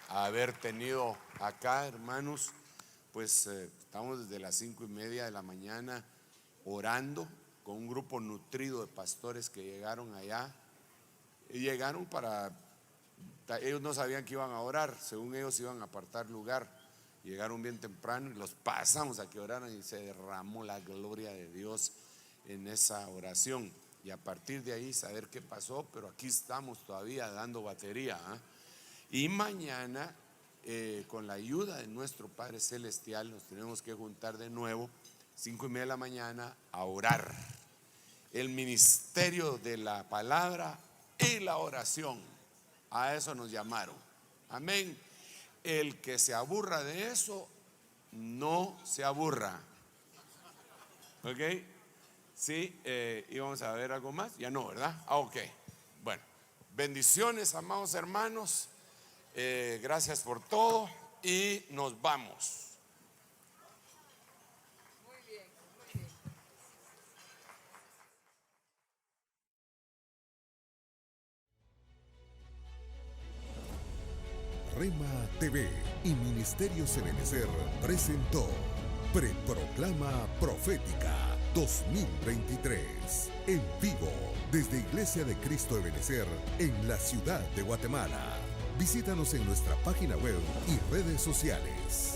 haber tenido acá, hermanos. Pues estamos desde las 5:30 de la mañana orando con un grupo nutrido de pastores que llegaron allá. Y llegaron ellos no sabían que iban a orar, según ellos iban a apartar lugar. Llegaron bien temprano y los pasamos a que oraran, y se derramó la gloria de Dios en esa oración. Y a partir de ahí saber qué pasó, pero aquí estamos todavía dando batería, Y mañana, con la ayuda de nuestro Padre Celestial, nos tenemos que juntar de nuevo 5:30 de la mañana a orar. El ministerio de la palabra y la oración, a eso nos llamaron. Amén. El que se aburra de eso, no se aburra. ¿Ok? Sí, íbamos a ver algo más. Ya no, ¿verdad? Ok. Bueno, bendiciones, amados hermanos. Gracias por todo y nos vamos. Muy bien, muy bien. Rema TV y Ministerios Ebenecer presentó Preproclama Profética 2023 en vivo desde Iglesia de Cristo Ebenecer en la ciudad de Guatemala. Visítanos en nuestra página web y redes sociales.